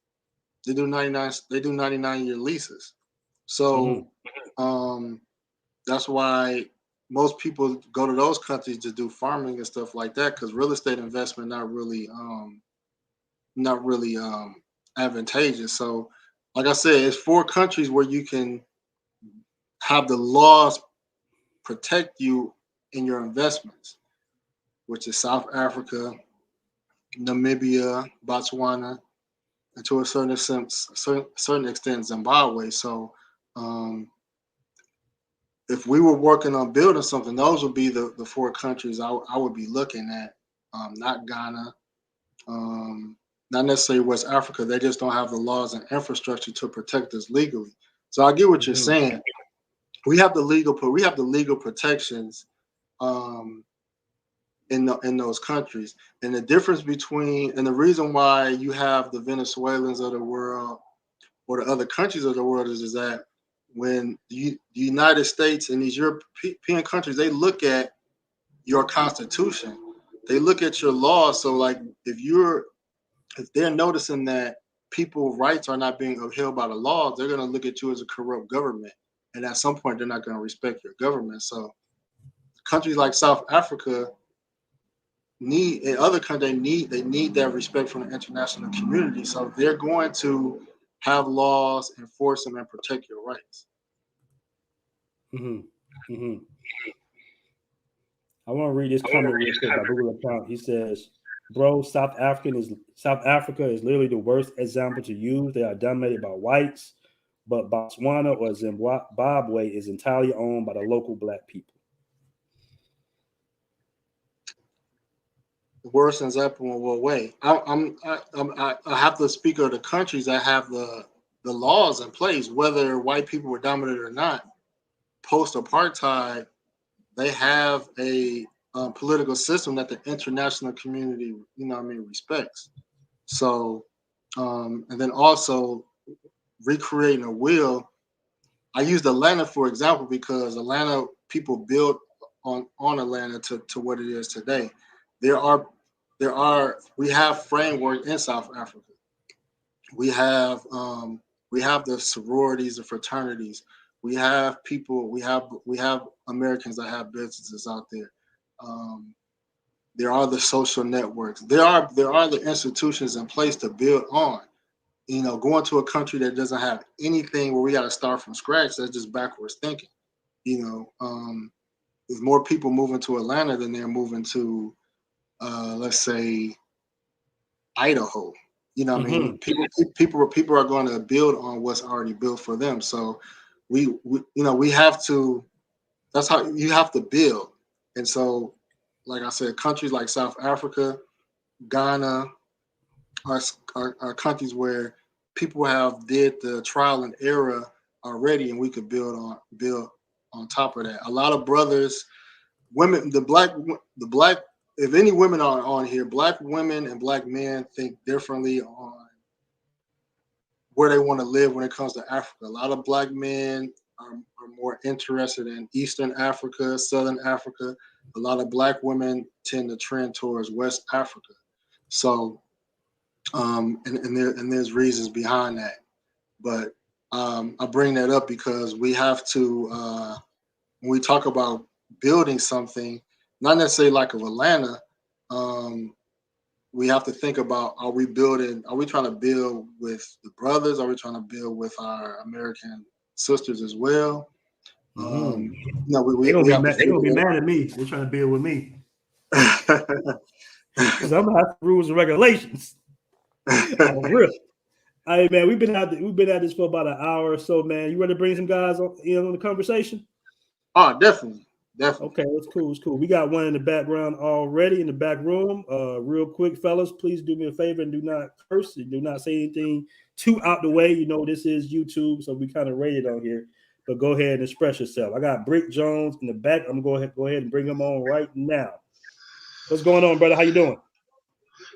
They do 99-year leases. So that's why most people go to those countries to do farming and stuff like that, because real estate investment not really advantageous. So, like I said, it's 4 countries where you can have the laws protect you in your investments, which is South Africa, Namibia, Botswana, and to a certain extent Zimbabwe. So if we were working on building something, those would be the 4 countries I would be looking at. Not Ghana, not necessarily West Africa. They just don't have the laws and infrastructure to protect us legally. So I get what you're saying. We have the legal protections in those countries, and the difference between, and the reason why you have the Venezuelans of the world or the other countries of the world is that when the United States and these European countries, they look at your constitution. They look at your laws. So like if they're noticing that people's rights are not being upheld by the laws, they're going to look at you as a corrupt government. And at some point, they're not going to respect your government. So countries like South Africa in other countries, they need that respect from the international community. So they're going to have laws, enforce them, and protect your rights. Mm-hmm. Mm-hmm. I want to read this comment real quick by Google account. He says, "Bro, South Africa is literally the worst example to use. They are dominated by whites, but Botswana or Zimbabwe is entirely owned by the local black people." The worst example in what way? I have to speak of the countries that have the laws in place, whether white people were dominated or not. Post apartheid, they have a political system that the international community, respects. So, and then also recreating a wheel. I used Atlanta for example because Atlanta people built on Atlanta to what it is today. We have framework in South Africa. We have the sororities and fraternities. We have people. We have Americans that have businesses out there. There are the social networks. There are the institutions in place to build on. Going to a country that doesn't have anything where we got to start from scratch, that's just backwards thinking. There's more people moving to Atlanta than they're moving to, let's say, Idaho. I mean, people are going to build on what's already built for them. So we have to. That's how you have to build. And so, like I said, countries like South Africa, Ghana are countries where people have did the trial and error already, and we could build on top of that. A lot of brothers, women, the black. If any women are on here, black women and black men think differently on where they want to live when it comes to Africa. A lot of black men are more interested in Eastern Africa, Southern Africa. A lot of black women tend to trend towards West Africa. So, and there's reasons behind that. But I bring that up because we have to, when we talk about building something, not necessarily like of Atlanta, we have to think about, are we trying to build with the brothers? Are we trying to build with our American sisters as well? Mm-hmm. They're gonna be mad at me. They're trying to build with me because I'm gonna have rules and regulations. Real. Hey man, we've been at this for about an hour or so, man. You ready to bring some guys on the conversation? Oh, definitely. Okay, it's cool. We got one in the background already in the back room. Real quick, fellas, please do me a favor and do not curse and do not say anything too out the way. This is YouTube, so we kind of rated on here. But go ahead and express yourself. I got Brick Jones in the back. I'm going to go ahead and bring him on right now. What's going on, brother? How you doing?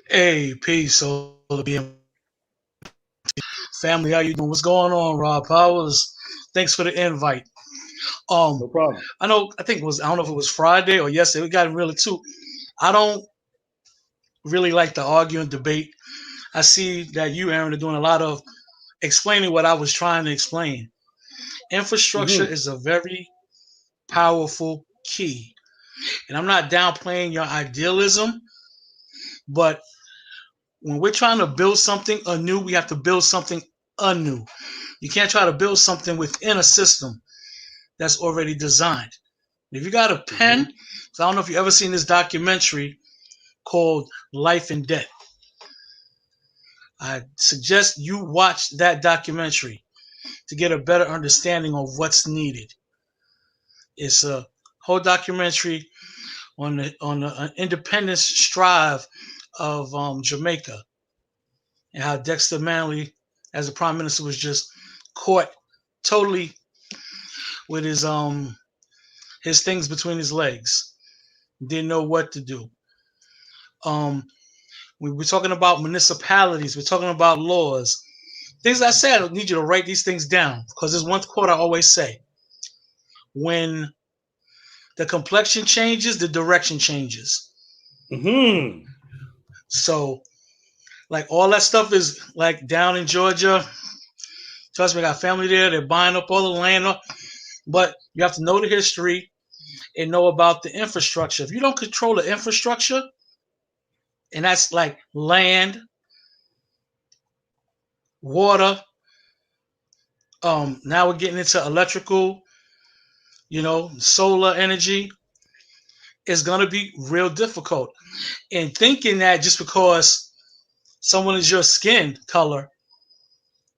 Hey, peace. So to be family, how you doing? What's going on, Rob Powers? Thanks for the invite. No problem. I don't know if it was Friday or yesterday. We got really too. I don't really like to argue and debate. I see that you, Aaron, are doing a lot of explaining what I was trying to explain. Infrastructure is a very powerful key. And I'm not downplaying your idealism, but when we're trying to build something anew, we have to build something anew. You can't try to build something within a system that's already designed. If you got a pen, so I don't know if you ever seen this documentary called Life and Death. I suggest you watch that documentary to get a better understanding of what's needed. It's a whole documentary on the independence strive of Jamaica and how Dexter Manley, as the prime minister, was just caught totally with his things between his legs. Didn't know what to do. We're talking about municipalities. We're talking about laws. Things I said, I need you to write these things down because there's one quote I always say. When the complexion changes, the direction changes. Mm-hmm. So, like all that stuff is like down in Georgia. Trust me, I got family there. They're buying up all the land, but you have to know the history and know about the infrastructure. If you don't control the infrastructure, and that's like land, water. Now we're getting into electrical, solar energy. Is going to be real difficult. And thinking that just because someone is your skin color,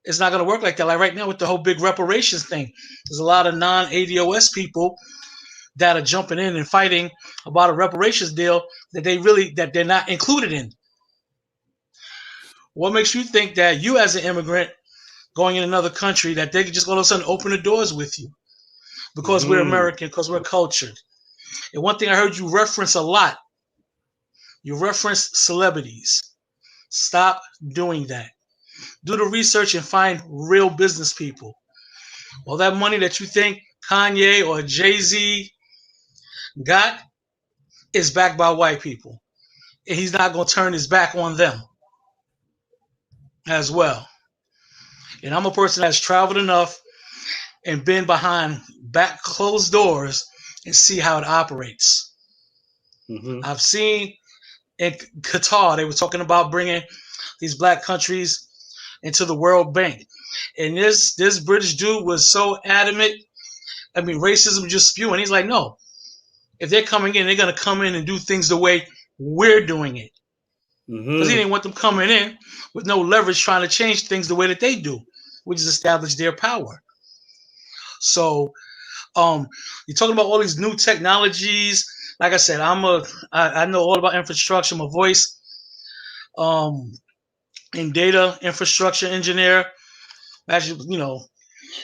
it's not going to work like that. Like right now with the whole big reparations thing, there's a lot of non-ADOS people that are jumping in and fighting about a reparations deal that they're not included in. What makes you think that you as an immigrant going in another country that they can just all of a sudden open the doors with you? Because we're American, because we're cultured. And one thing I heard you reference a lot, you reference celebrities. Stop doing that. Do the research and find real business people. All that money that you think Kanye or Jay-Z got is backed by white people. And he's not going to turn his back on them as well. And I'm a person that's traveled enough and been behind back closed doors and see how it operates. Mm-hmm. I've seen in Qatar, they were talking about bringing these black countries into the World Bank. And this British dude was so adamant. I mean, racism just spewing. He's like, no, if they're coming in, they're going to come in and do things the way we're doing it. Because he didn't want them coming in with no leverage trying to change things the way that they do, which is establish their power. So you're talking about all these new technologies. Like I said, I know all about infrastructure. I'm a voice and data infrastructure engineer. Actually,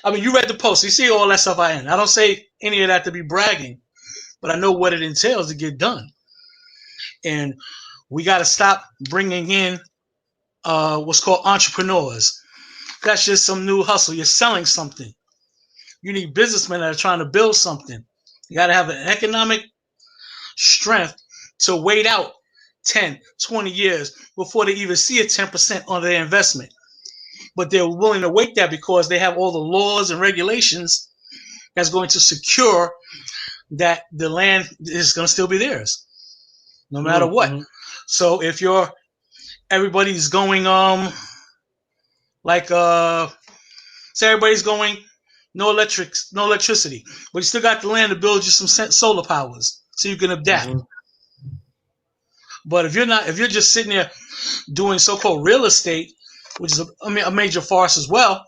I mean, you read the post. You see all that stuff I don't say any of that to be bragging, but I know what it entails to get done. And we got to stop bringing in what's called entrepreneurs. That's just some new hustle. You're selling something. You need businessmen that are trying to build something. You got to have an economic strength to wait out 10, 20 years before they even see a 10% on their investment. But they're willing to wait that because they have all the laws and regulations that's going to secure that the land is going to still be theirs, no matter what. So if everybody's going say everybody's going no electricity, but you still got the land to build you some solar powers so you can adapt. But if you're just sitting there doing so-called real estate, which is a major farce as well,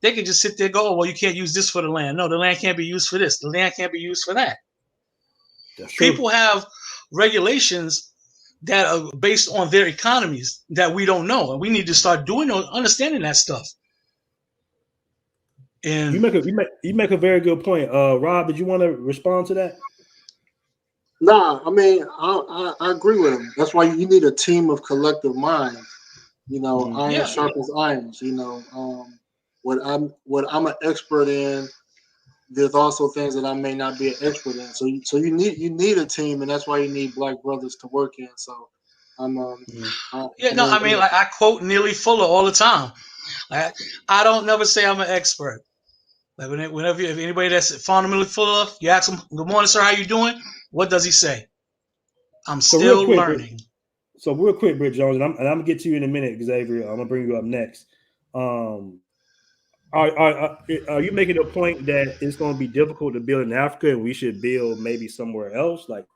they can just sit there and go, oh, well, you can't use this for the land. No, the land can't be used for this. The land can't be used for that. That's true. People have regulations that are based on their economies that we don't know, and we need to start understanding that stuff. And you make a very good point. Rob, did you want to respond to that? Nah, I mean, I agree with him. That's why you need a team of collective minds. Iron sharpens irons. What I'm an expert in, there's also things that I may not be an expert in. So you need a team, and that's why you need black brothers to work in. So I quote Neely Fuller all the time. I don't never say I'm an expert. Like whenever if anybody that's fundamentally Fuller, you ask him, "Good morning, sir. How you doing?" What does he say? I'm still learning. So real quick, Britt Jones, and I'm gonna get to you in a minute, Xavier. I'm gonna bring you up next. Are you making a point that it's going to be difficult to build in Africa and we should build maybe somewhere else? Like,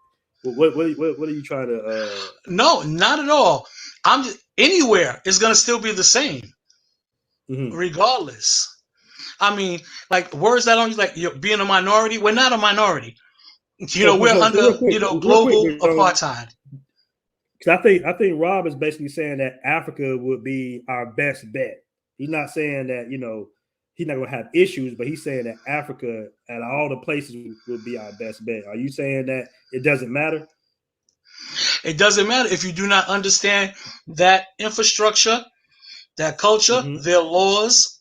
what are you trying to? No, not at all. I'm just anywhere. It's going to still be the same, regardless. I mean, like words that don't like you're being a minority. We're not a minority. We're under global apartheid. Because I think Rob is basically saying that Africa would be our best bet. He's not saying that he's not going to have issues, but he's saying that Africa at all the places would be our best bet. Are you saying that it doesn't matter? It doesn't matter if you do not understand that infrastructure, that culture, their laws,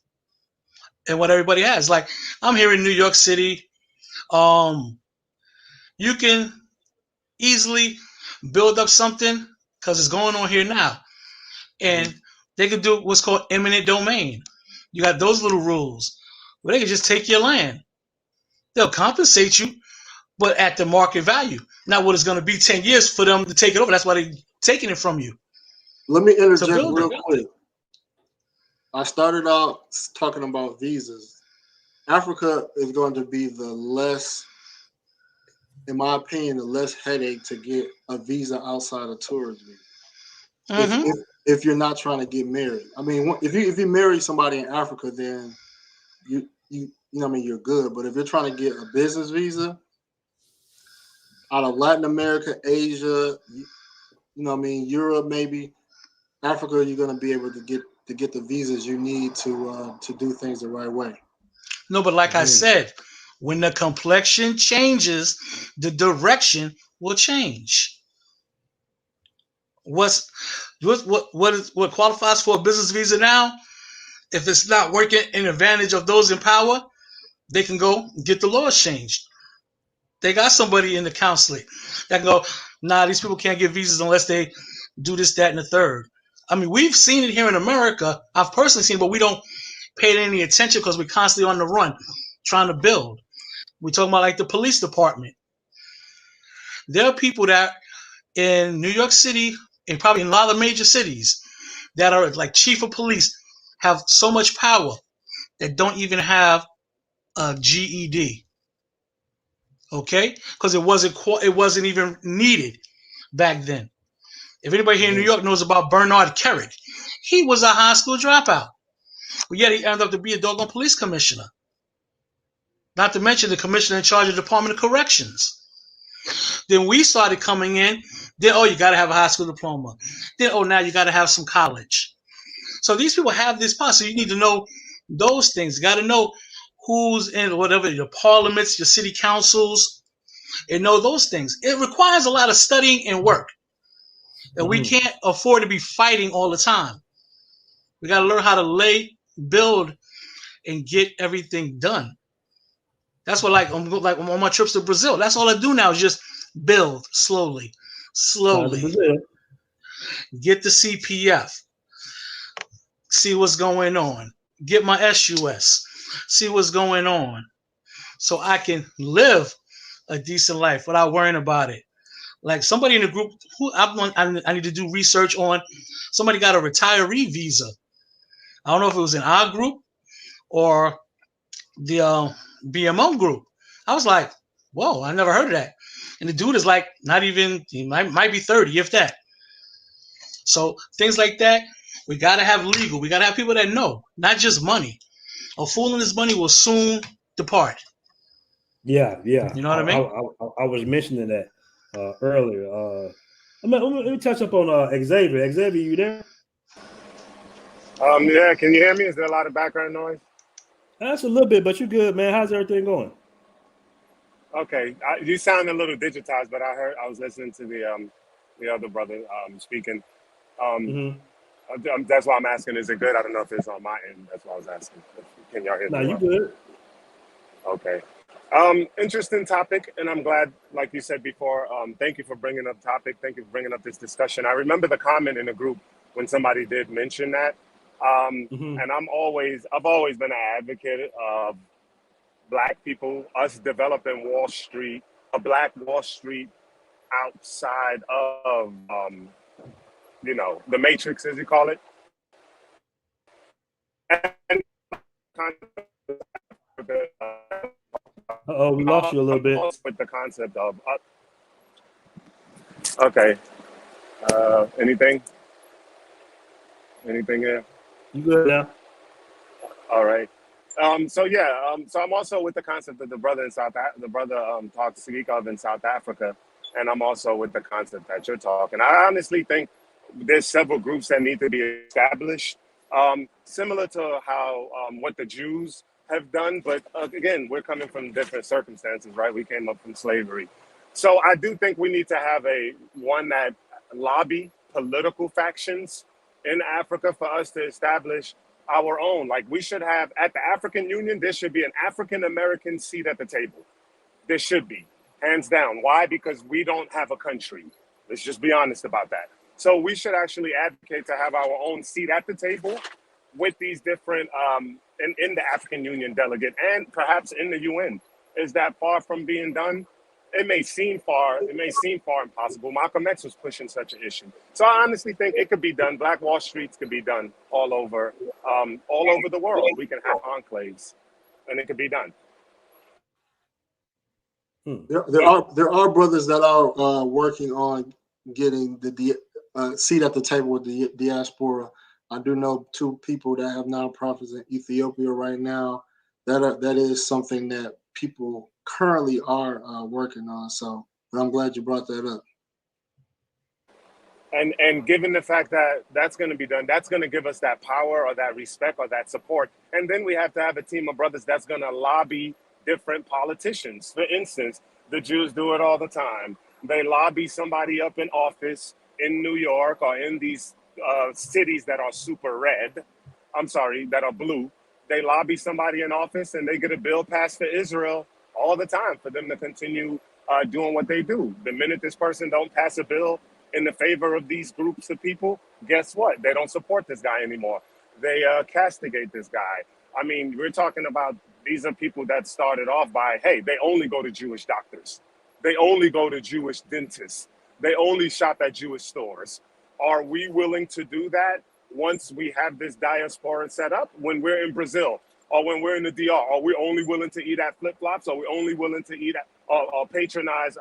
and what everybody has. Like I'm here in New York City. you can easily build up something because it's going on here now. And they could do what's called eminent domain. You got those little rules where they can just take your land. They'll compensate you, but at the market value. Not what it's going to be 10 years for them to take it over. That's why they're taking it from you. Let me interject To build real it. quick. I started out talking about visas. Africa is going to be the less, in my opinion, the less headache to get a visa outside of tourism. If you're not trying to get married. I mean, if you marry somebody in Africa, then you know what I mean, you're good. But if you're trying to get a business visa out of Latin America, Asia, you know what I mean, Europe, maybe Africa, you're going to be able to get the visas you need to do things the right way. No, but like I said, when the complexion changes, the direction will change. What qualifies for a business visa now? If it's not working in advantage of those in power, they can go get the laws changed. They got somebody in the council that can go, nah, these people can't get visas unless they do this, that, and the third. I mean, we've seen it here in America. I've personally seen it, but we don't pay any attention because we're constantly on the run trying to build. We're talking about like the police department. There are people that in New York City and probably in a lot of major cities that are like chief of police have so much power that don't even have a GED. Okay, because it wasn't even needed back then. If anybody here in New York knows about Bernard Kerik, he was a high school dropout, but yet he ended up to be a doggone police commissioner. Not to mention the commissioner in charge of the Department of Corrections. Then we started coming in. Then, you got to have a high school diploma. Then, now you got to have some college. So these people have this power. So you need to know those things. You got to know who's in whatever your parliaments, your city councils, and know those things. It requires a lot of studying and work. And we can't afford to be fighting all the time. We got to learn how to build, and get everything done. That's what, like on my trips to Brazil, that's all I do now is just build slowly. Get the CPF. See what's going on. Get my SUS. See what's going on. So I can live a decent life without worrying about it. Like somebody in the group, I need to do research on, somebody got a retiree visa. I don't know if it was in our group or the BMO group. I was like, whoa, I never heard of that. And the dude is like, not even, he might be 30, if that. So things like that, we got to have legal. We got to have people that know, not just money. A fool and his money will soon depart. Yeah. You know what I mean? I was mentioning that earlier. Let me touch up on Xavier. Xavier, you there? Yeah, can you hear me? Is there a lot of background noise? That's a little bit, but you're good, man. How's everything going? Okay, you sound a little digitized, but I was listening to the other brother speaking. That's why I'm asking, is it good? I don't know if it's on my end. That's why I was asking. Can y'all hear me? No, you good. Okay. Interesting topic, and I'm glad, like you said before, thank you for bringing up the topic. Thank you for bringing up this discussion. I remember the comment in the group when somebody did mention that. And I've always been an advocate of Black people, us developing Wall Street, a Black Wall Street outside of, the matrix, as you call it. And we lost you a little bit. With the concept of, okay, anything here? You good now? All right. So I'm also with the concept of the brother talked speak of in South Africa, and I'm also with the concept that you're talking. I honestly think there's several groups that need to be established, similar to how what the Jews have done. But again, we're coming from different circumstances, right? We came up from slavery. So I do think we need to have one that lobby political factions in Africa for us to establish our own. Like we should have at the African Union, there should be an African American seat at the table. There should be. hands down. Why? Because we don't have a country. Let's just be honest about that. So we should actually advocate to have our own seat at the table with these different, in the African Union delegate and perhaps in the UN. Is that far from being done? It may seem far impossible. Malcolm X was pushing such an issue. So I honestly think it could be done. Black Wall Streets could be done all over the world. We can have enclaves, and it could be done. There are brothers that are working on getting the seat at the table with the diaspora. I do know 2 people that have nonprofits in Ethiopia right now. That is something that people currently are working on. So, but I'm glad you brought that up. And given the fact that that's going to be done, that's going to give us that power or that respect or that support. And then we have to have a team of brothers that's going to lobby different politicians. For instance, the Jews do it all the time. They lobby somebody up in office in New York or in these cities that are super red. That are blue. They lobby somebody in office and they get a bill passed for Israel all the time for them to continue doing what they do. The minute this person don't pass a bill in the favor of these groups of people, guess what? They don't support this guy anymore. They castigate this guy. I mean, we're talking about, these are people that started off by, hey, they only go to Jewish doctors. They only go to Jewish dentists. They only shop at Jewish stores. Are we willing to do that once we have this diaspora set up? When we're in Brazil or when we're in the DR, are we only willing to eat at flip-flops? Are we only willing to eat at or patronize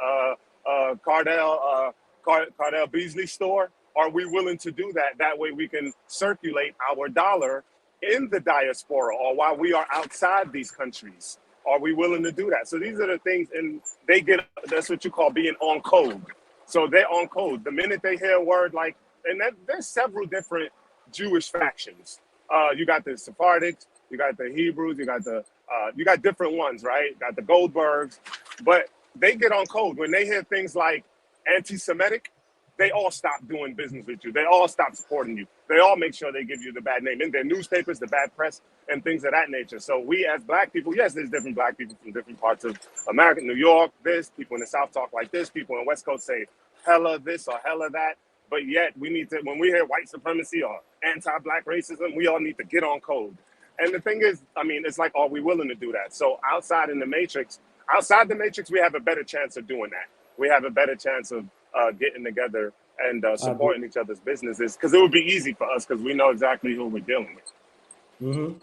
Cardell Beasley store? Are we willing to do that? That way we can circulate our dollar in the diaspora or while we are outside these countries. Are we willing to do that? So these are the things, and they get, that's what you call being on code. So they're on code. The minute they hear a word like, and there's several different Jewish factions. You got the Sephardics, you got the Hebrews, you got different ones, right? You got the Goldbergs, but they get on code. When they hear things like anti-Semitic, they all stop doing business with you. They all stop supporting you. They all make sure they give you the bad name in their newspapers, the bad press, and things of that nature. So we as Black people, yes, there's different Black people from different parts of America, New York, this, people in the South talk like this, people in the West Coast say hella this or hella that. But yet we need to, when we hear white supremacy or anti-Black racism, we all need to get on code. And the thing is, I mean, it's like, are we willing to do that? So outside the matrix, we have a better chance of doing that. We have a better chance of getting together and supporting each other's businesses, because it would be easy for us because we know exactly who we're dealing with. Mm-hmm.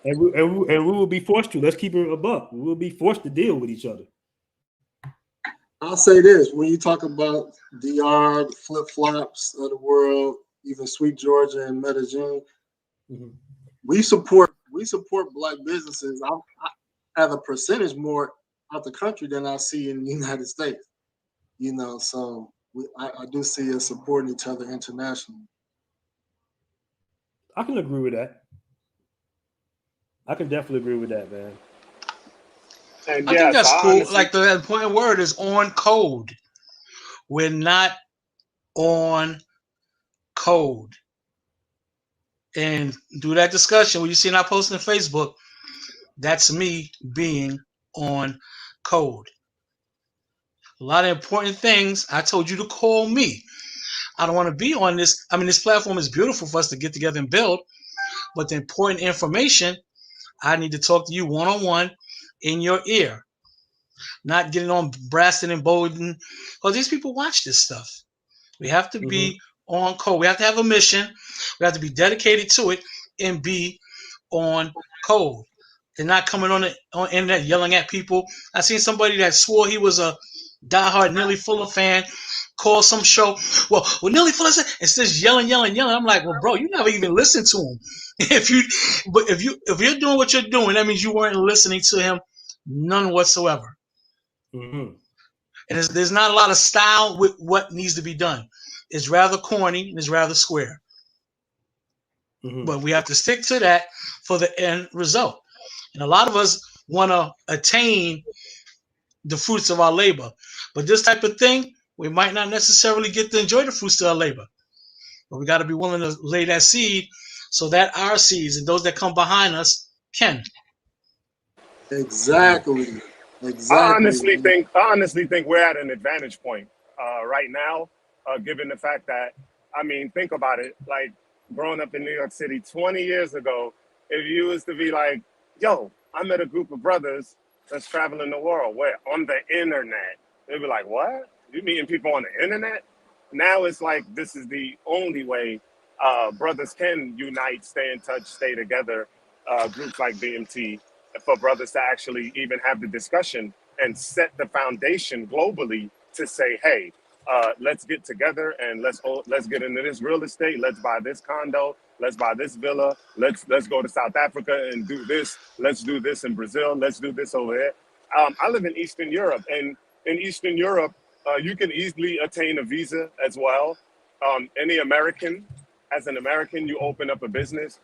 And we will be forced to. Let's keep it a buck. We will be forced to deal with each other. I'll say this: when you talk about DR, the flip-flops of the world, even Sweet Georgia and Medellin, we support Black businesses. I have a percentage more out the country than I see in the United States. You know, so I do see us supporting each other internationally. I can agree with that. I can definitely agree with that, man. And I think that's cool. Honestly, like the important word is on code. We're not on code. And do that discussion when you see I posting on Facebook, that's me being on code. A lot of important things. I told you to call me. I don't want to be on this. I mean, this platform is beautiful for us to get together and build, but the important information, I need to talk to you one-on-one in your ear, not getting on Braston and Bowden, because these people watch this stuff. We have to be on code. We have to have a mission. We have to be dedicated to it and be on code. They're not coming on the internet yelling at people. I seen somebody that swore he was a diehard Nearly Fuller fan, call some show. Well, Nearly Fuller said, it's just yelling. I'm like, well, bro, you never even listened to him. If you're doing what you're doing, that means you weren't listening to him, none whatsoever. And there's not a lot of style with what needs to be done. It's rather corny and it's rather square. But we have to stick to that for the end result. And a lot of us want to attain the fruits of our labor. But this type of thing, we might not necessarily get to enjoy the fruits of our labor. But we got to be willing to lay that seed so that our seeds and those that come behind us can. Exactly. Exactly. I honestly think we're at an advantage point right now, given the fact that, I mean, think about it. Like growing up in New York City 20 years ago, if you was to be like, "Yo, I met a group of brothers that's traveling the world," where on the internet, they'd be like, "What? You meeting people on the internet?" Now it's like this is the only way brothers can unite, stay in touch, stay together. Groups like BMT, for brothers to actually even have the discussion and set the foundation globally to say, hey, let's get together and let's get into this real estate. Let's buy this condo. Let's buy this villa. Let's go to South Africa and do this. Let's do this in Brazil. Let's do this over here. I live in Eastern Europe, and in Eastern Europe, you can easily attain a visa as well. Any American, as an American, you open up a business.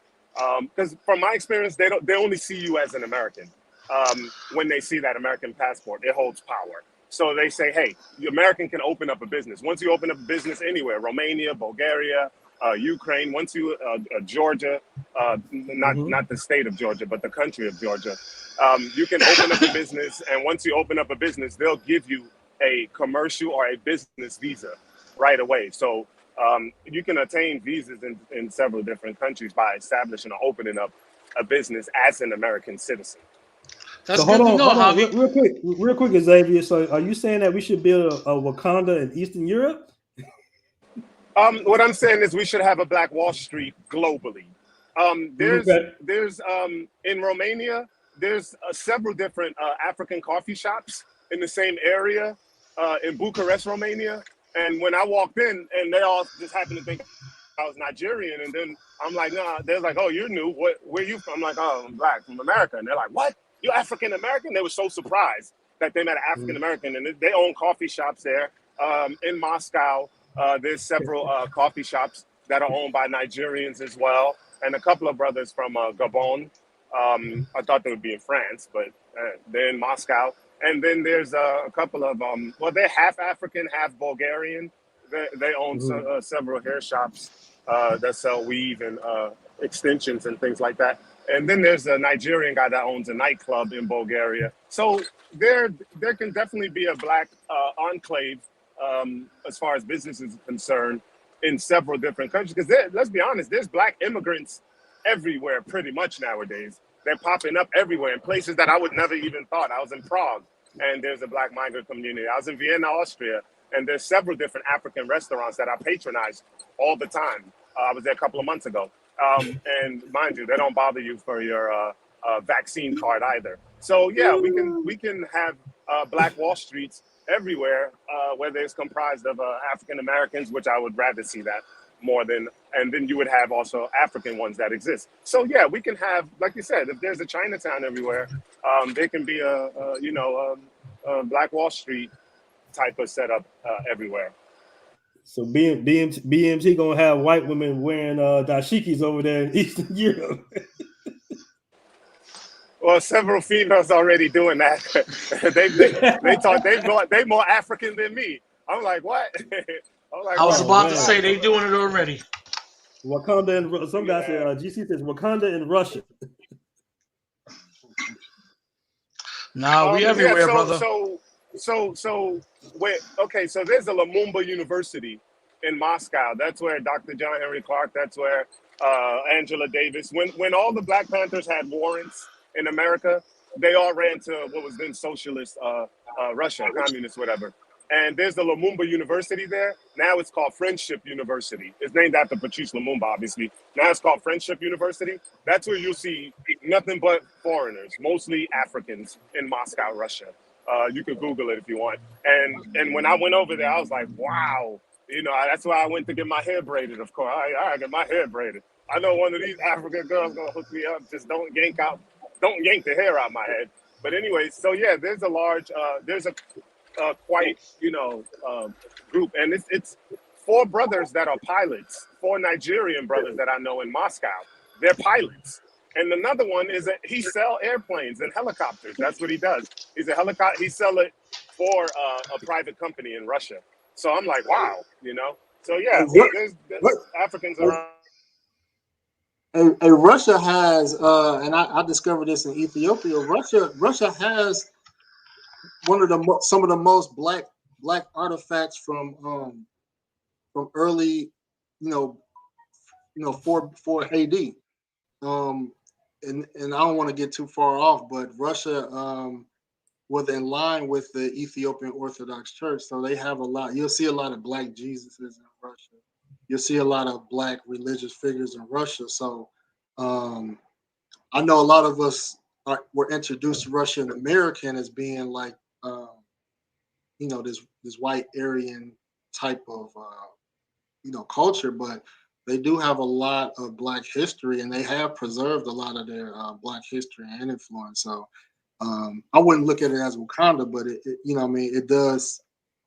Because from my experience, they only see you as an American. When they see that American passport, it holds power. So they say, hey, the American can open up a business. Once you open up a business anywhere, Romania, Bulgaria, Ukraine, once you, Georgia, not the state of Georgia, but the country of Georgia, you can open up a business. And once you open up a business, they'll give you a commercial or a business visa right away. So you can attain visas in several different countries by establishing or opening up a business as an American citizen. That's so good to know, Javi. Real quick, Xavier. So, are you saying that we should build a Wakanda in Eastern Europe? What I'm saying is we should have a Black Wall Street globally. There's in Romania, there's several different African coffee shops in the same area in Bucharest, Romania. And when I walked in, and they all just happened to think I was Nigerian, and then I'm like, nah. They're like, oh, you're new. Where you from? I'm like, oh, I'm Black, from America. And they're like, what? You're African American? They were so surprised that they met an African American, and they own coffee shops there. In Moscow, there's several coffee shops that are owned by Nigerians as well, and a couple of brothers from Gabon. I thought they would be in France, but they're in Moscow. And then there's a couple of, they're half African, half Bulgarian. They own several hair shops that sell weave and extensions and things like that. And then there's a Nigerian guy that owns a nightclub in Bulgaria. So there can definitely be a Black enclave as far as business is concerned in several different countries. Because let's be honest, there's Black immigrants everywhere pretty much nowadays. They're popping up everywhere in places that I would never even thought. I was in Prague, and there's a Black migrant community. I was in Vienna, Austria, and there's several different African restaurants that I patronize all the time. I was there a couple of months ago. And mind you, they don't bother you for your vaccine card either. So yeah, we can have Black Wall Streets everywhere, whether it's comprised of African Americans, which I would rather see that more than, and then you would have also African ones that exist. So yeah, we can have, like you said, if there's a Chinatown everywhere, there can be a Black Wall Street type of setup everywhere. So BMT gonna have white women wearing dashikis over there in Eastern Europe. Well, several females already doing that. they thought they more African than me. I'm like, what? I was about to say they doing it already. Wakanda and some guy said GC says Wakanda in Russia. Nah, we everywhere, brother. So there's a Lumumba University in Moscow. That's where Dr. John Henry Clark, that's where Angela Davis, when all the Black Panthers had warrants in America, they all ran to what was then socialist Russia, communist, whatever. And there's the Lumumba University there. Now it's called Friendship University. It's named after Patrice Lumumba, obviously. Now it's called Friendship University. That's where you'll see nothing but foreigners, mostly Africans in Moscow, Russia. You can Google it if you want. And when I went over there, I was like, wow. That's why I went to get my hair braided, of course. I get my hair braided. I know one of these African girls going to hook me up. Just don't yank the hair out my head. But anyway, so yeah, there's a large, quite group, and it's 4 brothers that are pilots, 4 Nigerian brothers that I know in Moscow. They're pilots, and another one is he sells airplanes and helicopters. That's what he does. He's a helicopter. He sells it for a private company in Russia. So I'm like, wow, So yeah, there's Africans around. And Russia has, and I discovered this in Ethiopia. Russia has some of the most black artifacts from early, 4 AD. And I don't want to get too far off, but Russia was in line with the Ethiopian Orthodox Church, so they have a lot. You'll see a lot of black Jesuses in Russia. You'll see a lot of black religious figures in Russia. So I know a lot of us were introduced to Russian American as being like, this white Aryan type of, culture, but they do have a lot of black history, and they have preserved a lot of their black history and influence. So I wouldn't look at it as Wakanda, but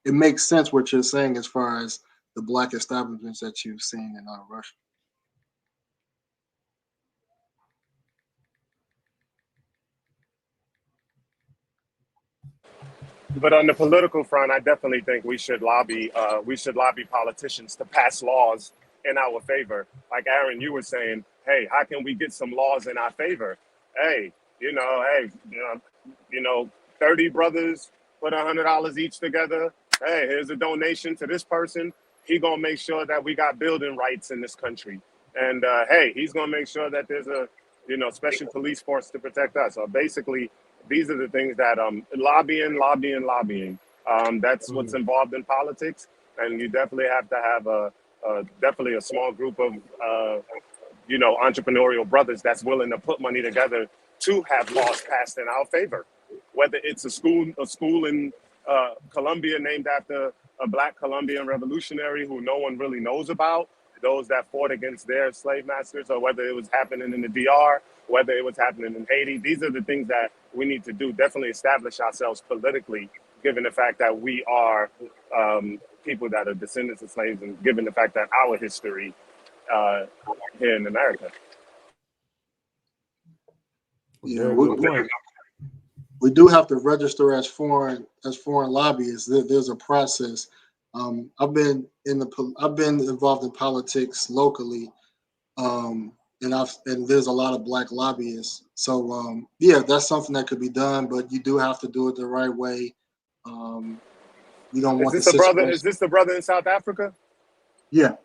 it makes sense what you're saying as far as the black establishments that you've seen in Russia. But on the political front, I definitely think we should lobby politicians to pass laws in our favor. Like Aaron, you were saying, hey, how can we get some laws in our favor? Hey, 30 brothers put $100 each together. Hey, here's a donation to this person. He gonna make sure that we got building rights in this country. And hey, he's gonna make sure that there's a special police force to protect us. So basically, these are the things that lobbying. That's what's involved in politics, and you definitely have to have definitely a small group of entrepreneurial brothers that's willing to put money together to have laws passed in our favor. Whether it's a school in Colombia named after a Black Colombian revolutionary who no one really knows about, those that fought against their slave masters, or whether it was happening in the DR, whether it was happening in Haiti. These are the things that we need to do. Definitely establish ourselves politically, given the fact that we are people that are descendants of slaves, and given the fact that our history here in America. Yeah, we do have to register as foreign lobbyists. There's a process. I've been involved in politics locally, and there's a lot of black lobbyists. So that's something that could be done, but you do have to do it the right way. You don't want this Is this the brother in South Africa? Yeah.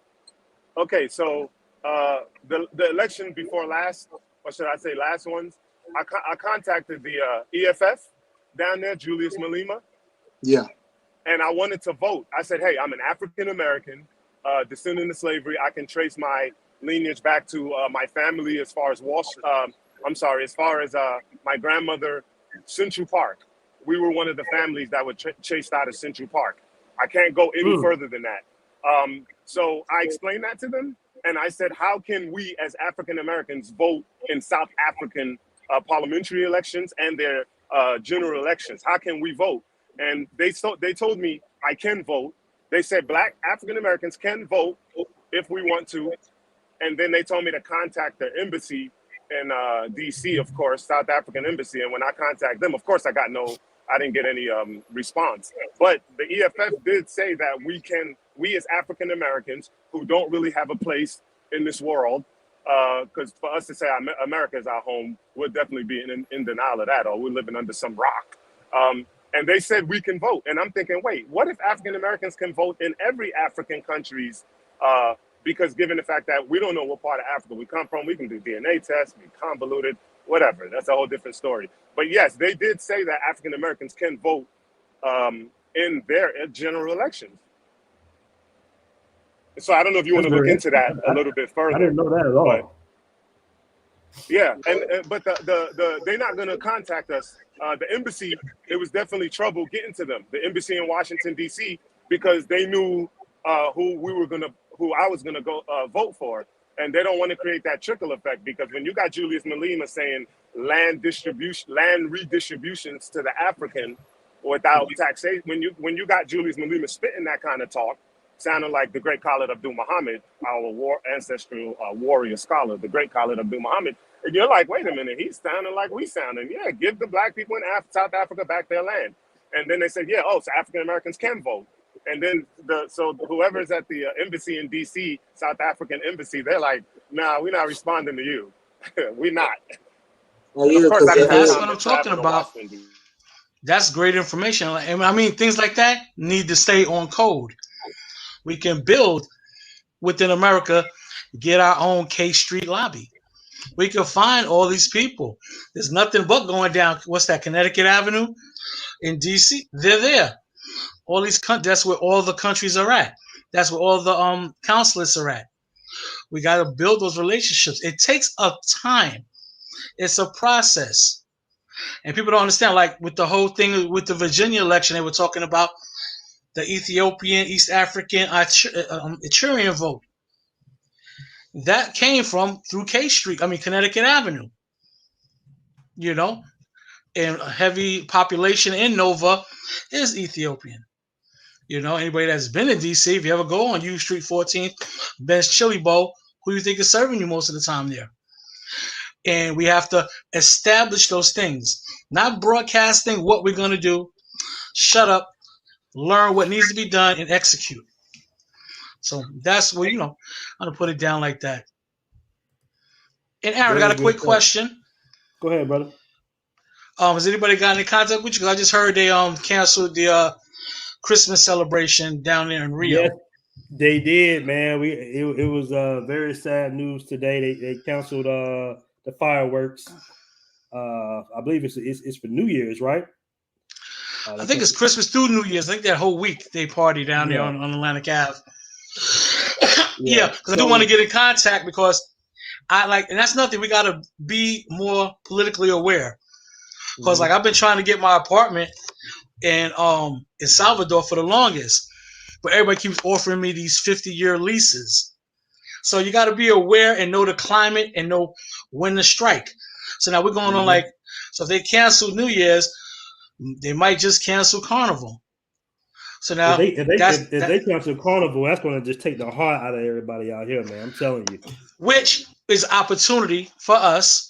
Okay, so the election before last, or should I say last ones, I contacted the EFF down there, Julius Malema. Yeah. And I wanted to vote. I said, hey, I'm an African American, descendant of slavery. I can trace my lineage back to my family as far as my grandmother, Central Park. We were one of the families that were chased out of Central Park. I can't go any further than that. So I explained that to them. And I said, how can we as African Americans vote in South African parliamentary elections and their general elections? How can we vote? And they told me I can vote. They said Black African Americans can vote if we want to. And then they told me to contact the embassy in DC, of course, South African embassy. And when I contacted them, of course, I didn't get any response. But the EFF did say that we as African Americans who don't really have a place in this world, because for us to say America is our home, we'll definitely be in denial of that, or we're living under some rock. And they said we can vote. And I'm thinking, wait, what if African Americans can vote in every African countries? Because given the fact that we don't know what part of Africa we come from, we can do DNA tests, be convoluted, whatever. That's a whole different story. But yes, they did say that African Americans can vote in their general elections. So I don't know if you want to look into that a little bit further. I didn't know that at all. But, yeah, but they're not going to contact us. The embassy, it was definitely trouble getting to them. The embassy in Washington D.C. because they knew who I was gonna go vote for, and they don't want to create that trickle effect, because when you got Julius Malema saying land redistributions to the African without taxation, when you got Julius Malema spitting that kind of talk, sounding like the great Khalid Abdul Muhammad, our ancestral warrior scholar, the great Khalid Abdul Muhammad, and you're like, wait a minute, he's sounding like we sounding. Yeah, give the black people in South Africa back their land. And then they said, yeah, so African Americans can vote. And then so whoever's at the embassy in DC, South African embassy, they're like, nah, we're not responding to you. We're not. Oh, yeah, that's what I'm talking about. That's great information. I mean, things like that need to stay on code. We can build within America, get our own K Street lobby. We can find all these people. There's nothing but going down. What's that? Connecticut Avenue in DC. They're there. All these. That's where all the countries are at. That's where all the consulates are at. We got to build those relationships. It takes a time. It's a process, and people don't understand. Like with the whole thing with the Virginia election, they were talking about the Ethiopian, East African, Eritrean vote. That came from through K Street. I mean Connecticut Avenue. You know, and a heavy population in Nova is Ethiopian. You know, anybody that's been in DC, if you ever go on U Street 14th, Ben's Chili Bowl, who do you think is serving you most of the time there? And we have to establish those things, not broadcasting what we're going to do. Shut up, learn what needs to be done, and execute. So that's what, I'm going to put it down like that. And Aaron, I got a quick question. Go ahead, brother. Has anybody got any contact with you? Because I just heard they canceled the Christmas celebration down there in Rio. Yes, they did, man. It was very sad news today. They canceled the fireworks. I believe it's for New Year's, right? I think it's Christmas through New Year's. I think that whole week they party down there on Atlantic Ave. Yeah, because I do want to get in contact because and that's nothing. We got to be more politically aware. Because like I've been trying to get my apartment in Salvador for the longest, but everybody keeps offering me these 50-year leases. So you got to be aware and know the climate and know when to strike. So now we're going on so if they cancel New Year's, they might just cancel Carnival. So now if they cancel Carnival, that's going to just take the heart out of everybody out here, man. I'm telling you. Which is opportunity for us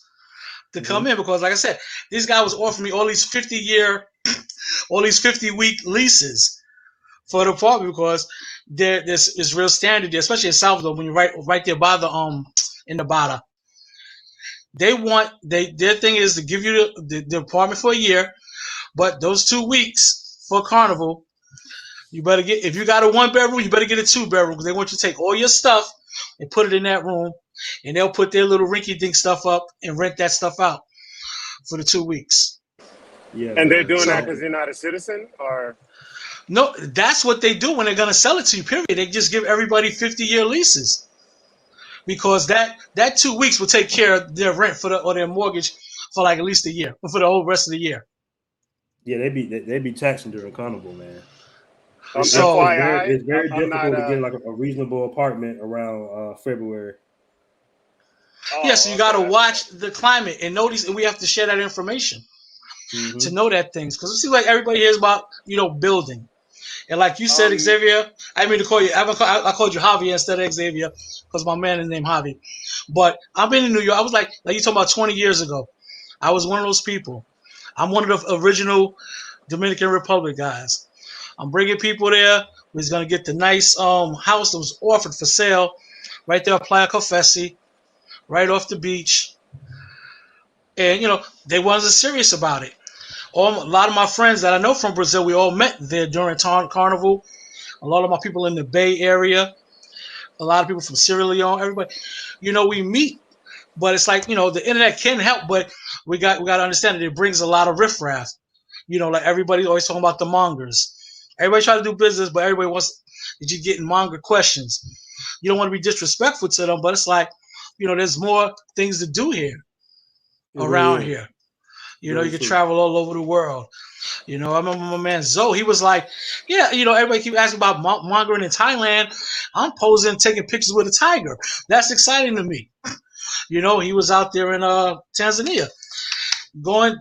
to come in because, like I said, this guy was offering me all these 50-week leases for the apartment because this is real standard there, especially in Salvador when you're right there by the in Nevada. Their thing is to give you the apartment for a year, but those 2 weeks for Carnival, you better get, if you got a 1-bedroom, you better get a 2-bedroom because they want you to take all your stuff and put it in that room. And they'll put their little rinky-dink stuff up and rent that stuff out for the 2 weeks. Yeah, and they're doing that because you're not a citizen, or no? That's what they do when they're gonna sell it to you. Period. They just give everybody 50-year leases because that 2 weeks will take care of their rent or their mortgage for like at least a year, for the whole rest of the year. Yeah, they be taxing during Carnival, man. So it's very difficult to get like a reasonable apartment around February. So you got to watch the climate and notice, and we have to share that information to know that things. Because it seems like everybody hears about, building. And like you said, Xavier, I mean to call you, I called you Javier instead of Xavier because my man is named Javi. But I've been in New York. I was like you talking about 20 years ago. I was one of those people. I'm one of the original Dominican Republic guys. I'm bringing people there. We're going to get the nice house that was offered for sale right there at Playa Confessi. Right off the beach. And, they wasn't serious about it. A lot of my friends that I know from Brazil, we all met there during Carnival. A lot of my people in the Bay Area. A lot of people from Sierra Leone. Everybody. We meet. But it's like, the internet can help. But we got to understand that it brings a lot of riffraff. Like everybody's always talking about the mongers. Everybody try to do business, but everybody wants to just get monger questions. You don't want to be disrespectful to them, but it's like, there's more things to do here, around here. You can travel all over the world. I remember my man Zoe, he was like, everybody keep asking about mongering in Thailand. I'm posing, taking pictures with a tiger. That's exciting to me. He was out there in Tanzania,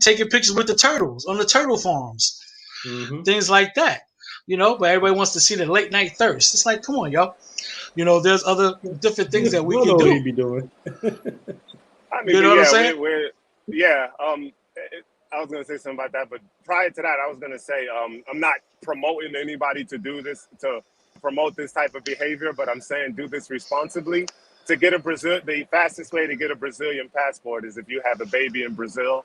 taking pictures with the turtles on the turtle farms, things like that. But everybody wants to see the late night thirst. It's like, come on, yo. There's other different things that we can do. He'd be doing. I mean, what I'm saying? I was going to say something about that, but prior to that, I was going to say I'm not promoting anybody to do this, to promote this type of behavior, but I'm saying do this responsibly. The fastest way to get a Brazilian passport is if you have a baby in Brazil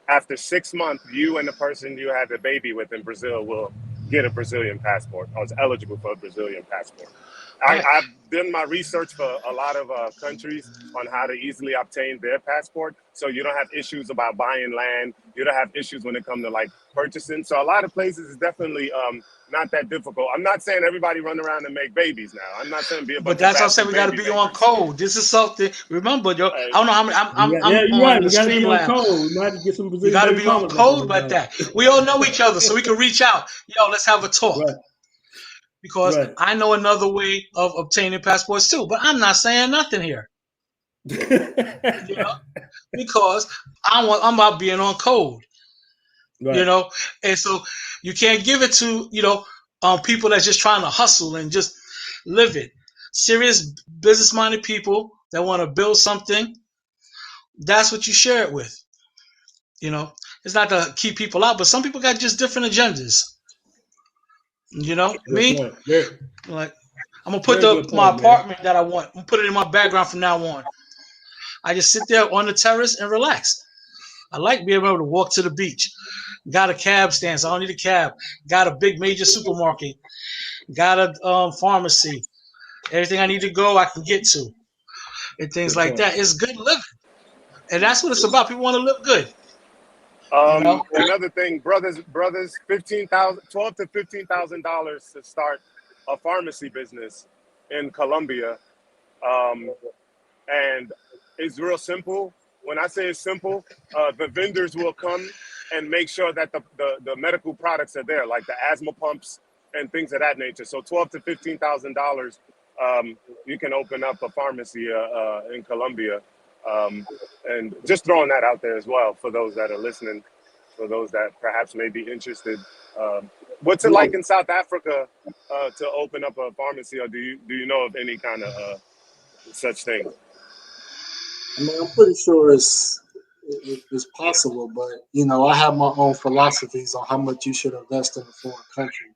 after 6 months, you and the person you had the baby with in Brazil will get a Brazilian passport, or is eligible for a Brazilian passport. I've done my research for a lot of countries on how to easily obtain their passport, so you don't have issues about buying land. You don't have issues when it comes to like purchasing. So a lot of places is definitely not that difficult. I'm not saying everybody run around and make babies now. I'm not saying be a bunch But that's of what I'm saying. We got to baby be on makers. code. This is something. Remember, yo, I don't know how many. I'm You're on right. the We got to be on Streamlab. code. We might have to get some We Brazilian got to baby be on mamas up on code this like that. We all know each other, so we can reach out. Yo, let's have a talk. Right. Because Right. I know another way of obtaining passports too. But I'm not saying nothing here. You know, because I'm about being on code. Right. You know, and so you can't give it to people that's just trying to hustle and just live it. Serious business-minded people that want to build something. That's what you share it with. You know, it's not to keep people out, but some people got just different agendas. You know, Good me, point. Very, like I'm gonna put very good my point, man. apartment that I want. I'm gonna put it in my background from now on. I just sit there on the terrace and relax. I like being able to walk to the beach. Got a cab stand, so I don't need a cab. Got a big major supermarket. Got a pharmacy. Everything I need to go, I can get to, and things Good like point. that. It's good living, and that's what it's about. People want to live good. You know, Another thing, brothers, 15,000, $12,000 to $15,000 to start a pharmacy business in Colombia, and it's real simple. When I say it's simple, the vendors will come and make sure that the medical products are there, like the asthma pumps and things of that nature. So $12,000 to $15,000, you can open up a pharmacy in Colombia. And just throwing that out there as well for those that are listening, for those that perhaps may be interested. What's it like in South Africa to open up a pharmacy, or do you know of any kind of such thing? I mean, I'm pretty sure it's possible, but you know, I have my own philosophies on how much you should invest in a foreign country.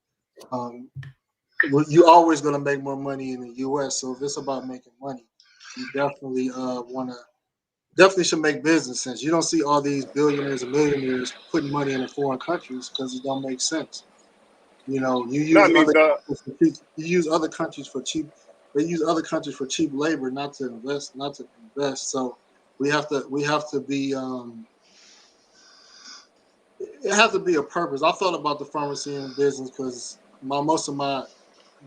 You're always going to make more money in the U.S. So if it's about making money, you definitely definitely should make business sense. You don't see all these billionaires and millionaires putting money in foreign countries because it don't make sense. You know, you No, I use mean other countries for cheap. You use other countries for cheap. They use other countries for cheap labor, not to invest. So we have to be. It has to be a purpose. I thought about the pharmacy and business because most of my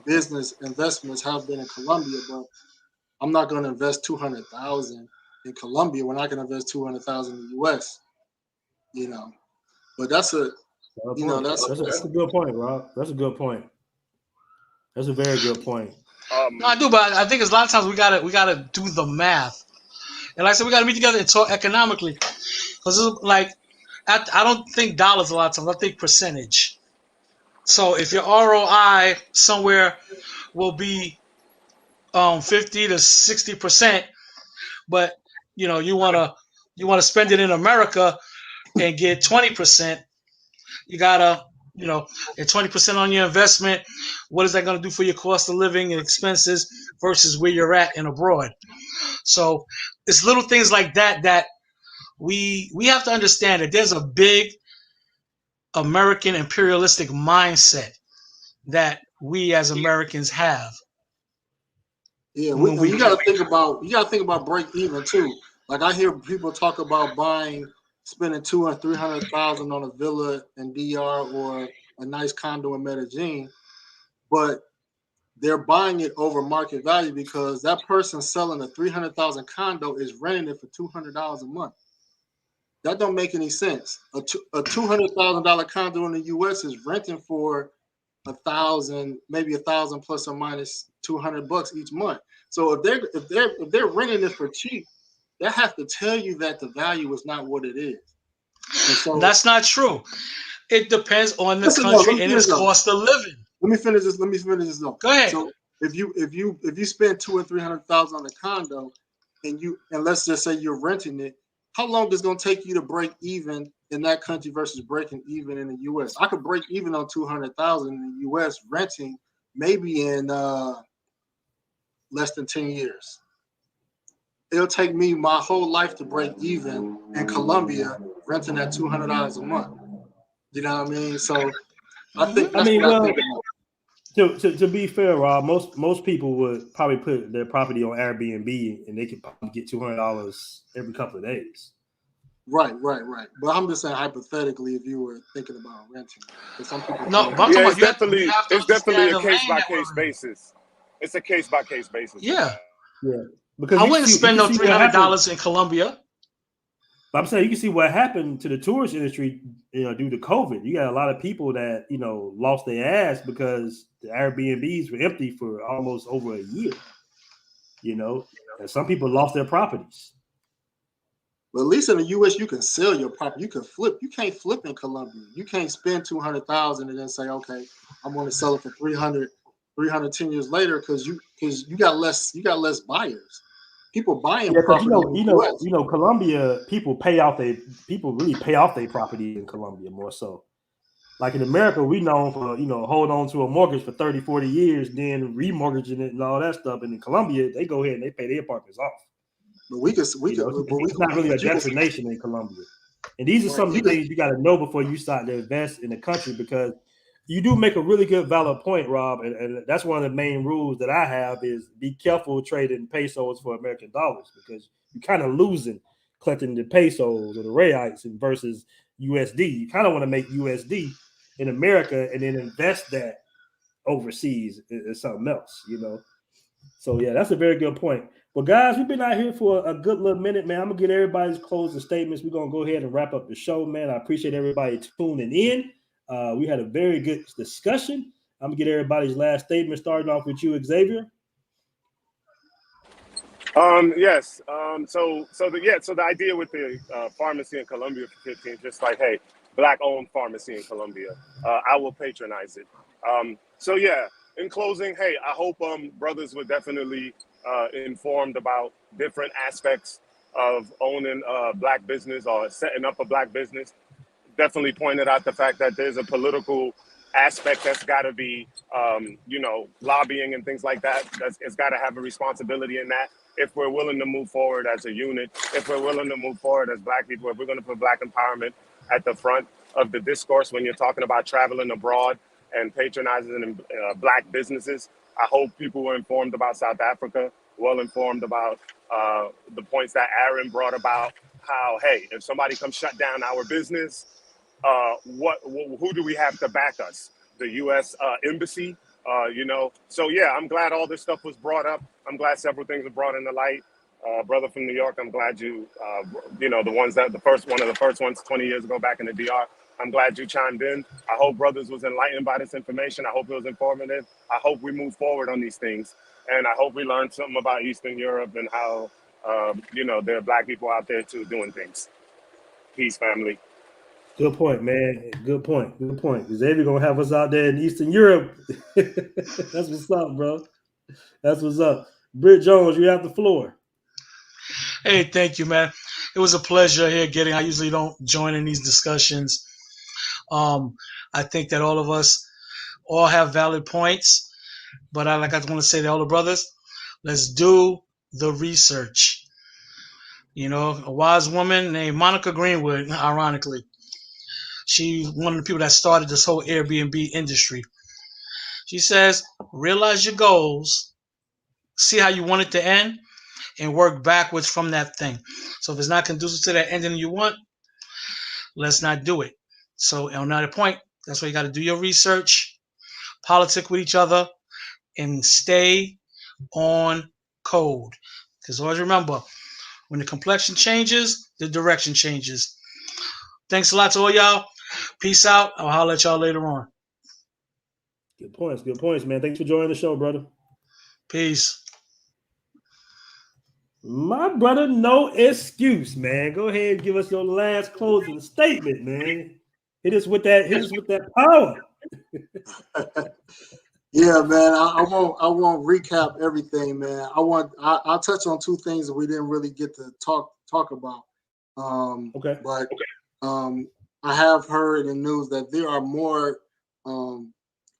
business investments have been in Colombia, but I'm not going to invest 200,000 in Colombia when I can invest 200,000 in the U.S. You know, but that's a That's a good point, Rob. That's a good point. That's a very good point. no, I do, but I think it's a lot of times we gotta do the math, and like I said, we gotta meet together and talk economically, because like I don't think dollars a lot of times. I think percentage. So if your ROI somewhere will be 50 to 60%, but you wanna spend it in America and get 20%, you gotta at 20% on your investment. What is that going to do for your cost of living and expenses versus where you're at and abroad? So it's little things like that we have to understand that there's a big American imperialistic mindset that we as Americans have. Yeah, When and we you got to think about break even too. Like I hear people talk about spending 200 or 300,000 on a villa in DR or a nice condo in Medellin, but they're buying it over market value because that person selling a 300,000 condo is renting it for $200 a month. That don't make any sense. A $200,000 condo in the U.S. is renting for maybe $1,000 plus or minus $200 each month. So if they're renting it for cheap, that has to tell you that the value is not what it is. And so That's not true. It depends on the country and its cost of living. Let me finish this though. Go ahead. So if you spend $200,000 or $300,000 on a condo, and let's just say you're renting it, how long is it going to take you to break even in that country versus breaking even in the U.S.? I could break even on $200,000 in the U.S. renting maybe in less than 10 years. It'll take me my whole life to break even in Colombia renting at $200 a month. You know what I mean? So I think I that's mean, what I well, think about. to be fair, Rob, most people would probably put their property on Airbnb and they could probably get $200 every couple of days. Right. But I'm just saying hypothetically, if you were thinking about renting, some people. No, but I'm talking it's about definitely understand a the case lane by that we're case in. basis. It's a case by case basis. Yeah. Because I you wouldn't see, spend you no can see what happened. $300 in Colombia. I'm saying you can see what happened to the tourist industry, due to COVID. You got a lot of people that lost their ass because the Airbnbs were empty for almost over a year. And some people lost their properties. But at least in the U.S., you can sell your property. You can flip. You can't flip in Colombia. You can't spend $200,000 and then say, okay, I'm going to sell it for 300 10 years later because you got less buyers. People buying property in the US. Colombia, people really pay off their property in Colombia more so. Like in America, we known for, hold on to a mortgage for 30, 40 years, then remortgaging it and all that stuff. And in Colombia, they go ahead and they pay their apartments off. But it's not really a destination in Colombia. And these are some of the things you got to know before you start to invest in the country, because you do make a really good, valid point, Rob. And that's one of the main rules that I have is be careful trading pesos for American dollars, because you're kind of losing collecting the pesos or the reais versus USD. You kind of want to make USD in America and then invest that overseas in something else, So, yeah, that's a very good point. Well, guys, we've been out here for a good little minute, man. I'm going to get everybody's closing statements. We're going to go ahead and wrap up the show, man. I appreciate everybody tuning in. We had a very good discussion. I'm going to get everybody's last statement, starting off with you, Xavier. Yes. So the idea with the pharmacy in Colombia for 15, just like, hey, Black-owned pharmacy in Colombia, I will patronize it. So yeah, in closing, hey, I hope brothers were definitely informed about different aspects of owning a Black business or setting up a Black business. Definitely pointed out the fact that there's a political aspect that's got to be, lobbying and things like that. It's got to have a responsibility in that. If we're willing to move forward as a unit, if we're willing to move forward as Black people, if we're going to put Black empowerment at the front of the discourse when you're talking about traveling abroad and patronizing Black businesses, I hope people were informed about South Africa, well informed about the points that Aaron brought about how, hey, if somebody comes shut down our business, who do we have to back us? The U.S. Embassy, So yeah, I'm glad all this stuff was brought up. I'm glad several things were brought into light. Brother from New York, I'm glad you, one of the first ones 20 years ago back in the DR. I'm glad you chimed in. I hope brothers was enlightened by this information. I hope it was informative. I hope we move forward on these things. And I hope we learned something about Eastern Europe and how, there are Black people out there too doing things. Peace, family. Good point, man. Good point. Xavier gonna have us out there in Eastern Europe. That's what's up, bro. That's what's up. Britt Jones, you have the floor. Hey, thank you, man. It was a pleasure here I usually don't join in these discussions. I think that all of us all have valid points, but I want to say to all the brothers, let's do the research. A wise woman named Monica Greenwood, ironically, she's one of the people that started this whole Airbnb industry. She says, realize your goals, see how you want it to end, and work backwards from that thing. So if it's not conducive to that ending you want, let's not do it. So on that point, that's why you got to do your research, politic with each other, and stay on code. Because always remember, when the complexion changes, the direction changes. Thanks a lot to all y'all. Peace out. I'll holler at y'all later on. Good points, man. Thanks for joining the show, brother. Peace. My brother, no excuse, man. Go ahead and give us your last closing statement, man. Hit us with that power. Yeah, man. I won't recap everything, man. I'll touch on two things that we didn't really get to talk about. Okay. But I have heard in the news that there are more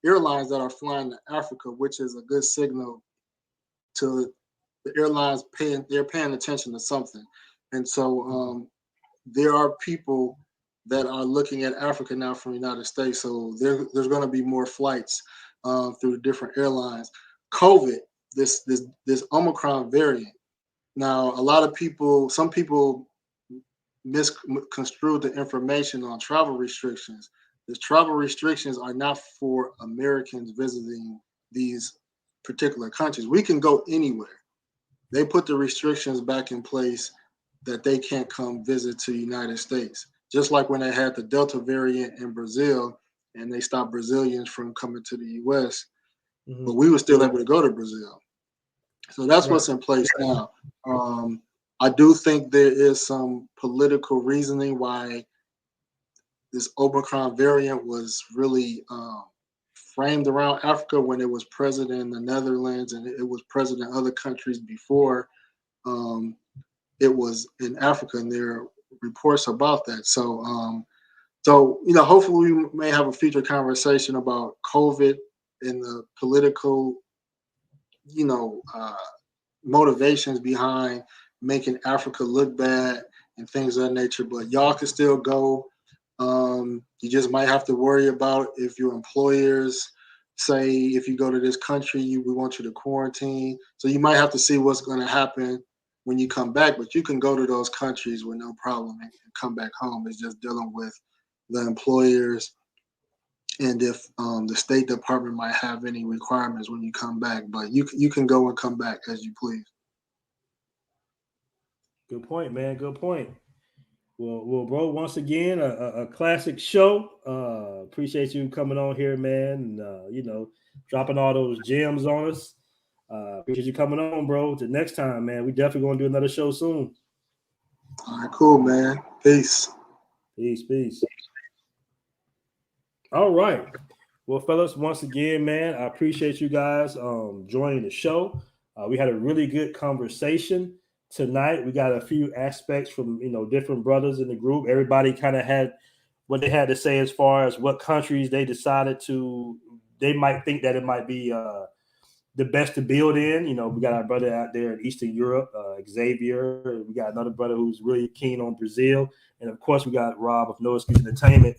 airlines that are flying to Africa, which is a good signal to the airlines paying attention to something. And so there are people that are looking at Africa now from the United States. So there's going to be more flights through different airlines. COVID, this Omicron variant. Now, some people misconstrued the information on travel restrictions. The travel restrictions are not for Americans visiting these particular countries. We can go anywhere. They put the restrictions back in place that they can't come visit to the United States. Just like when they had the Delta variant in Brazil and they stopped Brazilians from coming to the US, but we were still able to go to Brazil. So that's what's in place now. I do think there is some political reasoning why this Omicron variant was really framed around Africa when it was present in the Netherlands and it was present in other countries before it was in Africa, and there are reports about that. So, hopefully we may have a future conversation about COVID and the political, motivations behind making Africa look bad and things of that nature. But y'all can still go. You just might have to worry about if your employers say, if you go to this country, we want you to quarantine. So you might have to see what's going to happen when you come back, but you can go to those countries with no problem and come back home. It's just dealing with the employers and if the State Department might have any requirements when you come back. But you can go and come back as you please. Good point, man. Good point. Well, bro, once again, a classic show. Appreciate you coming on here, man, and, dropping all those gems on us. Appreciate you coming on, bro. Till next time, man. We definitely going to do another show soon. All right, cool, man. Peace. Peace. All right. Well, fellas, once again, man, I appreciate you guys joining the show. We had a really good conversation tonight. We got a few aspects from, different brothers in the group. Everybody kind of had what they had to say as far as what countries they decided they might think that it might be the best to build in. We got our brother out there in Eastern Europe, Xavier. We got another brother who's really keen on Brazil. And, of course, we got Rob of No Excuse Entertainment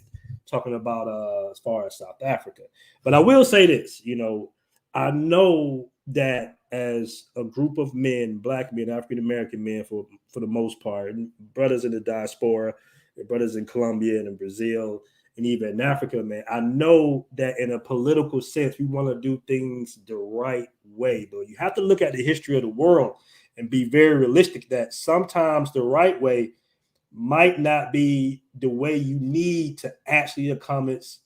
talking about as far as South Africa. But I will say this, I know that as a group of men, Black men, African-American men for the most part, and brothers in the diaspora, and brothers in Colombia and in Brazil, and even in Africa, man, I know that in a political sense, we want to do things the right way. But you have to look at the history of the world and be very realistic that sometimes the right way might not be the way you need to actually accomplish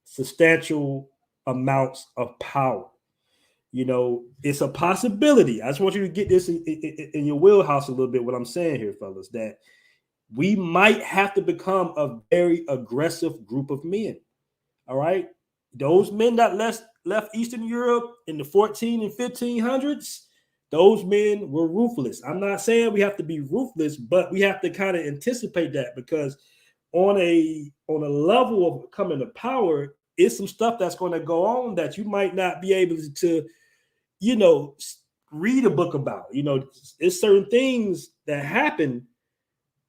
substantial amounts of power. It's a possibility. I just want you to get this in your wheelhouse a little bit, what I'm saying here, fellas, that we might have to become a very aggressive group of men. All right. Those men that left Eastern Europe in the 14 and 1500s, those men were ruthless. I'm not saying we have to be ruthless, but we have to kind of anticipate that, because on a level of coming to power, it's some stuff that's going to go on that you might not be able to, read a book about. It's certain things that happen.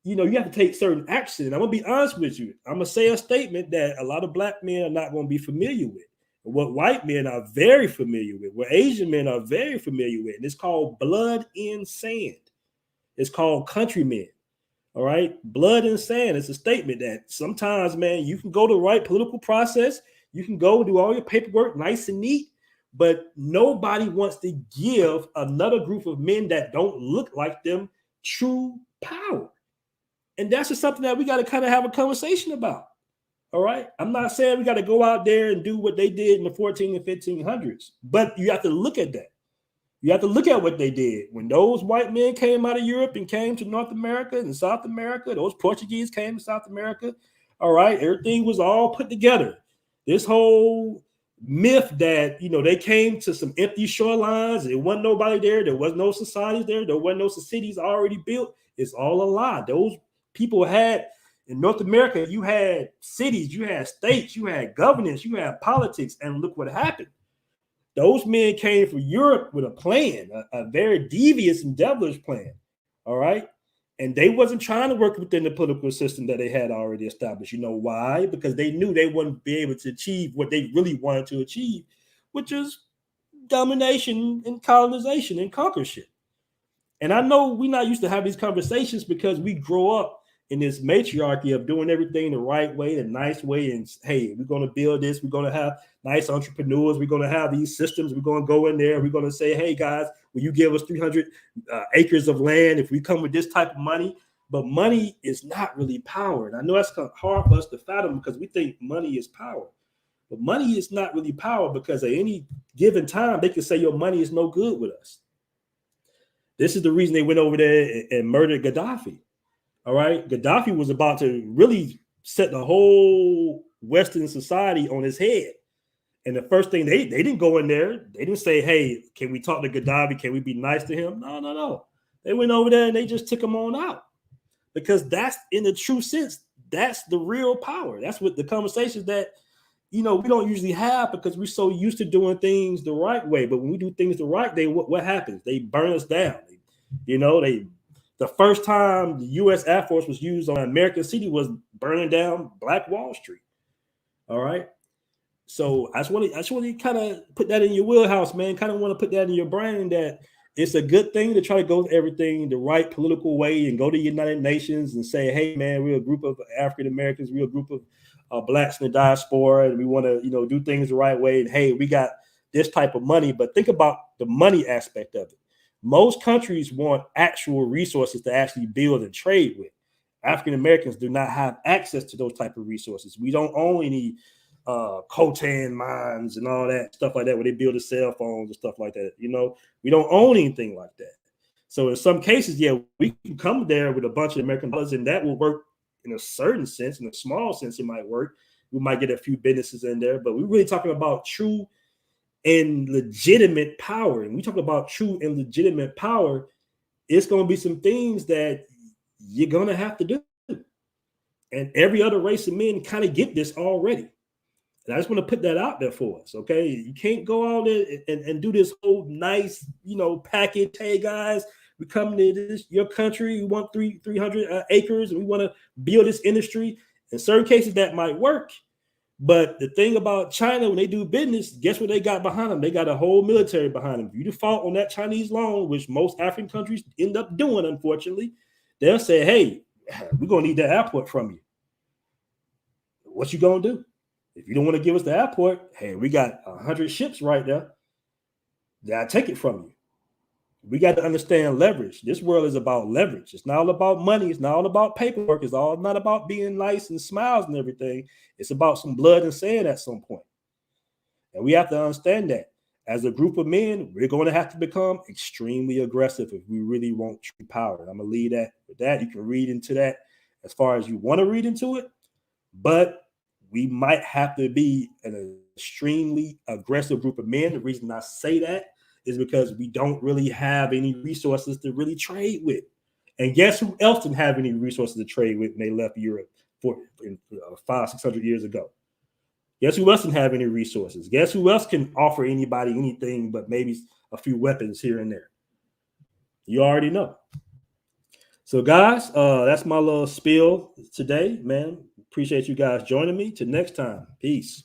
You have to take certain action. And I'm going to be honest with you. I'm going to say a statement that a lot of Black men are not going to be familiar with. What white men are very familiar with, what Asian men are very familiar with. And it's called blood in sand. It's called countrymen. All right. Blood and sand. It's a statement that sometimes, man, you can go the right political process. You can go do all your paperwork nice and neat, but nobody wants to give another group of men that don't look like them true power. And that's just something that we got to kind of have a conversation about. All right. I'm not saying we got to go out there and do what they did in the 14 and 1500s, but you have to look at that. You have to look at what they did. When those white men came out of Europe and came to North America and South America, those Portuguese came to South America. All right. Everything was all put together. This whole myth that, they came to some empty shorelines. There wasn't nobody there. There was no societies there. There wasn't no cities already built. It's all a lie. Those people had, in North America, you had cities, you had states, you had governance, you had politics, and look what happened. Those men came from Europe with a plan, a very devious and devilish plan. All right. And they wasn't trying to work within the political system that they had already established. You know why? Because they knew they wouldn't be able to achieve what they really wanted to achieve, which is domination and colonization and conquerorship. And I know we're not used to have these conversations because we grow up in this matriarchy of doing everything the right way, the nice way. And hey, we're going to build this. We're going to have nice entrepreneurs. We're going to have these systems. We're going to go in there. We're going to say, hey, guys, will you give us 300 acres of land if we come with this type of money? But money is not really power. And I know that's hard for us to fathom because we think money is power. But money is not really power because at any given time, they can say your money is no good with us. This is the reason they went over there and murdered Gaddafi. All right. Gaddafi was about to really set the whole Western society on his head. And the first thing they didn't go in there. They didn't say, hey, can we talk to Gaddafi? Can we be nice to him? No. They went over there and they just took him on out. Because that's, in the true sense, that's the real power. That's what the conversations that, we don't usually have because we're so used to doing things the right way. But when we do things the right way, what happens? They burn us down. The first time the U.S. Air Force was used on American city was burning down Black Wall Street. All right. So I just want to kind of put that in your wheelhouse, man. Kind of want to put that in your brain that it's a good thing to try to go everything the right political way and go to the United Nations and say, hey, man, we're a group of African Americans. We're a group of Blacks in the diaspora, and we want to, do things the right way. And hey, we got this type of money. But think about the money aspect of it. Most countries want actual resources to actually build and trade with. African Americans do not have access to those type of resources. We don't own any coltan mines and all that stuff like that where they build the cell phones and stuff like that. We don't own anything like that. So in some cases, yeah, we can come there with a bunch of American dollars, and that will work in a certain sense. In a small sense, it might work. We might get a few businesses in there, but we're really talking about true and legitimate power. And we talk about true and legitimate power, it's going to be some things that you're going to have to do. And every other race of men kind of get this already. And I just want to put that out there for us, okay? You can't go out there and do this whole nice, package. Hey, guys, we come to your country. We want 300 acres, and we want to build this industry. In certain cases, that might work. But the thing about China, when they do business, guess what they got behind them? They got a whole military behind them. If you default on that Chinese loan, which most African countries end up doing, unfortunately, they'll say, hey, we're going to need that airport from you. What you going to do? If you don't want to give us the airport, hey, we got 100 ships right there. I'll take it from you. We got to understand leverage. This world is about leverage. It's not all about money. It's not all about paperwork. It's all not about being nice and smiles and everything. It's about some blood and sand at some point. And we have to understand that. As a group of men, we're going to have to become extremely aggressive if we really want true power. I'm going to leave that with that. You can read into that as far as you want to read into it. But we might have to be an extremely aggressive group of men. The reason I say that is because we don't really have any resources to really trade with. And guess who else didn't have any resources to trade with when they left Europe 500-600 years ago? Guess who else didn't have any resources? Guess who else can offer anybody anything but maybe a few weapons here and there? You already know. So guys, that's my little spiel today, man. Appreciate you guys joining me. Till next time. Peace.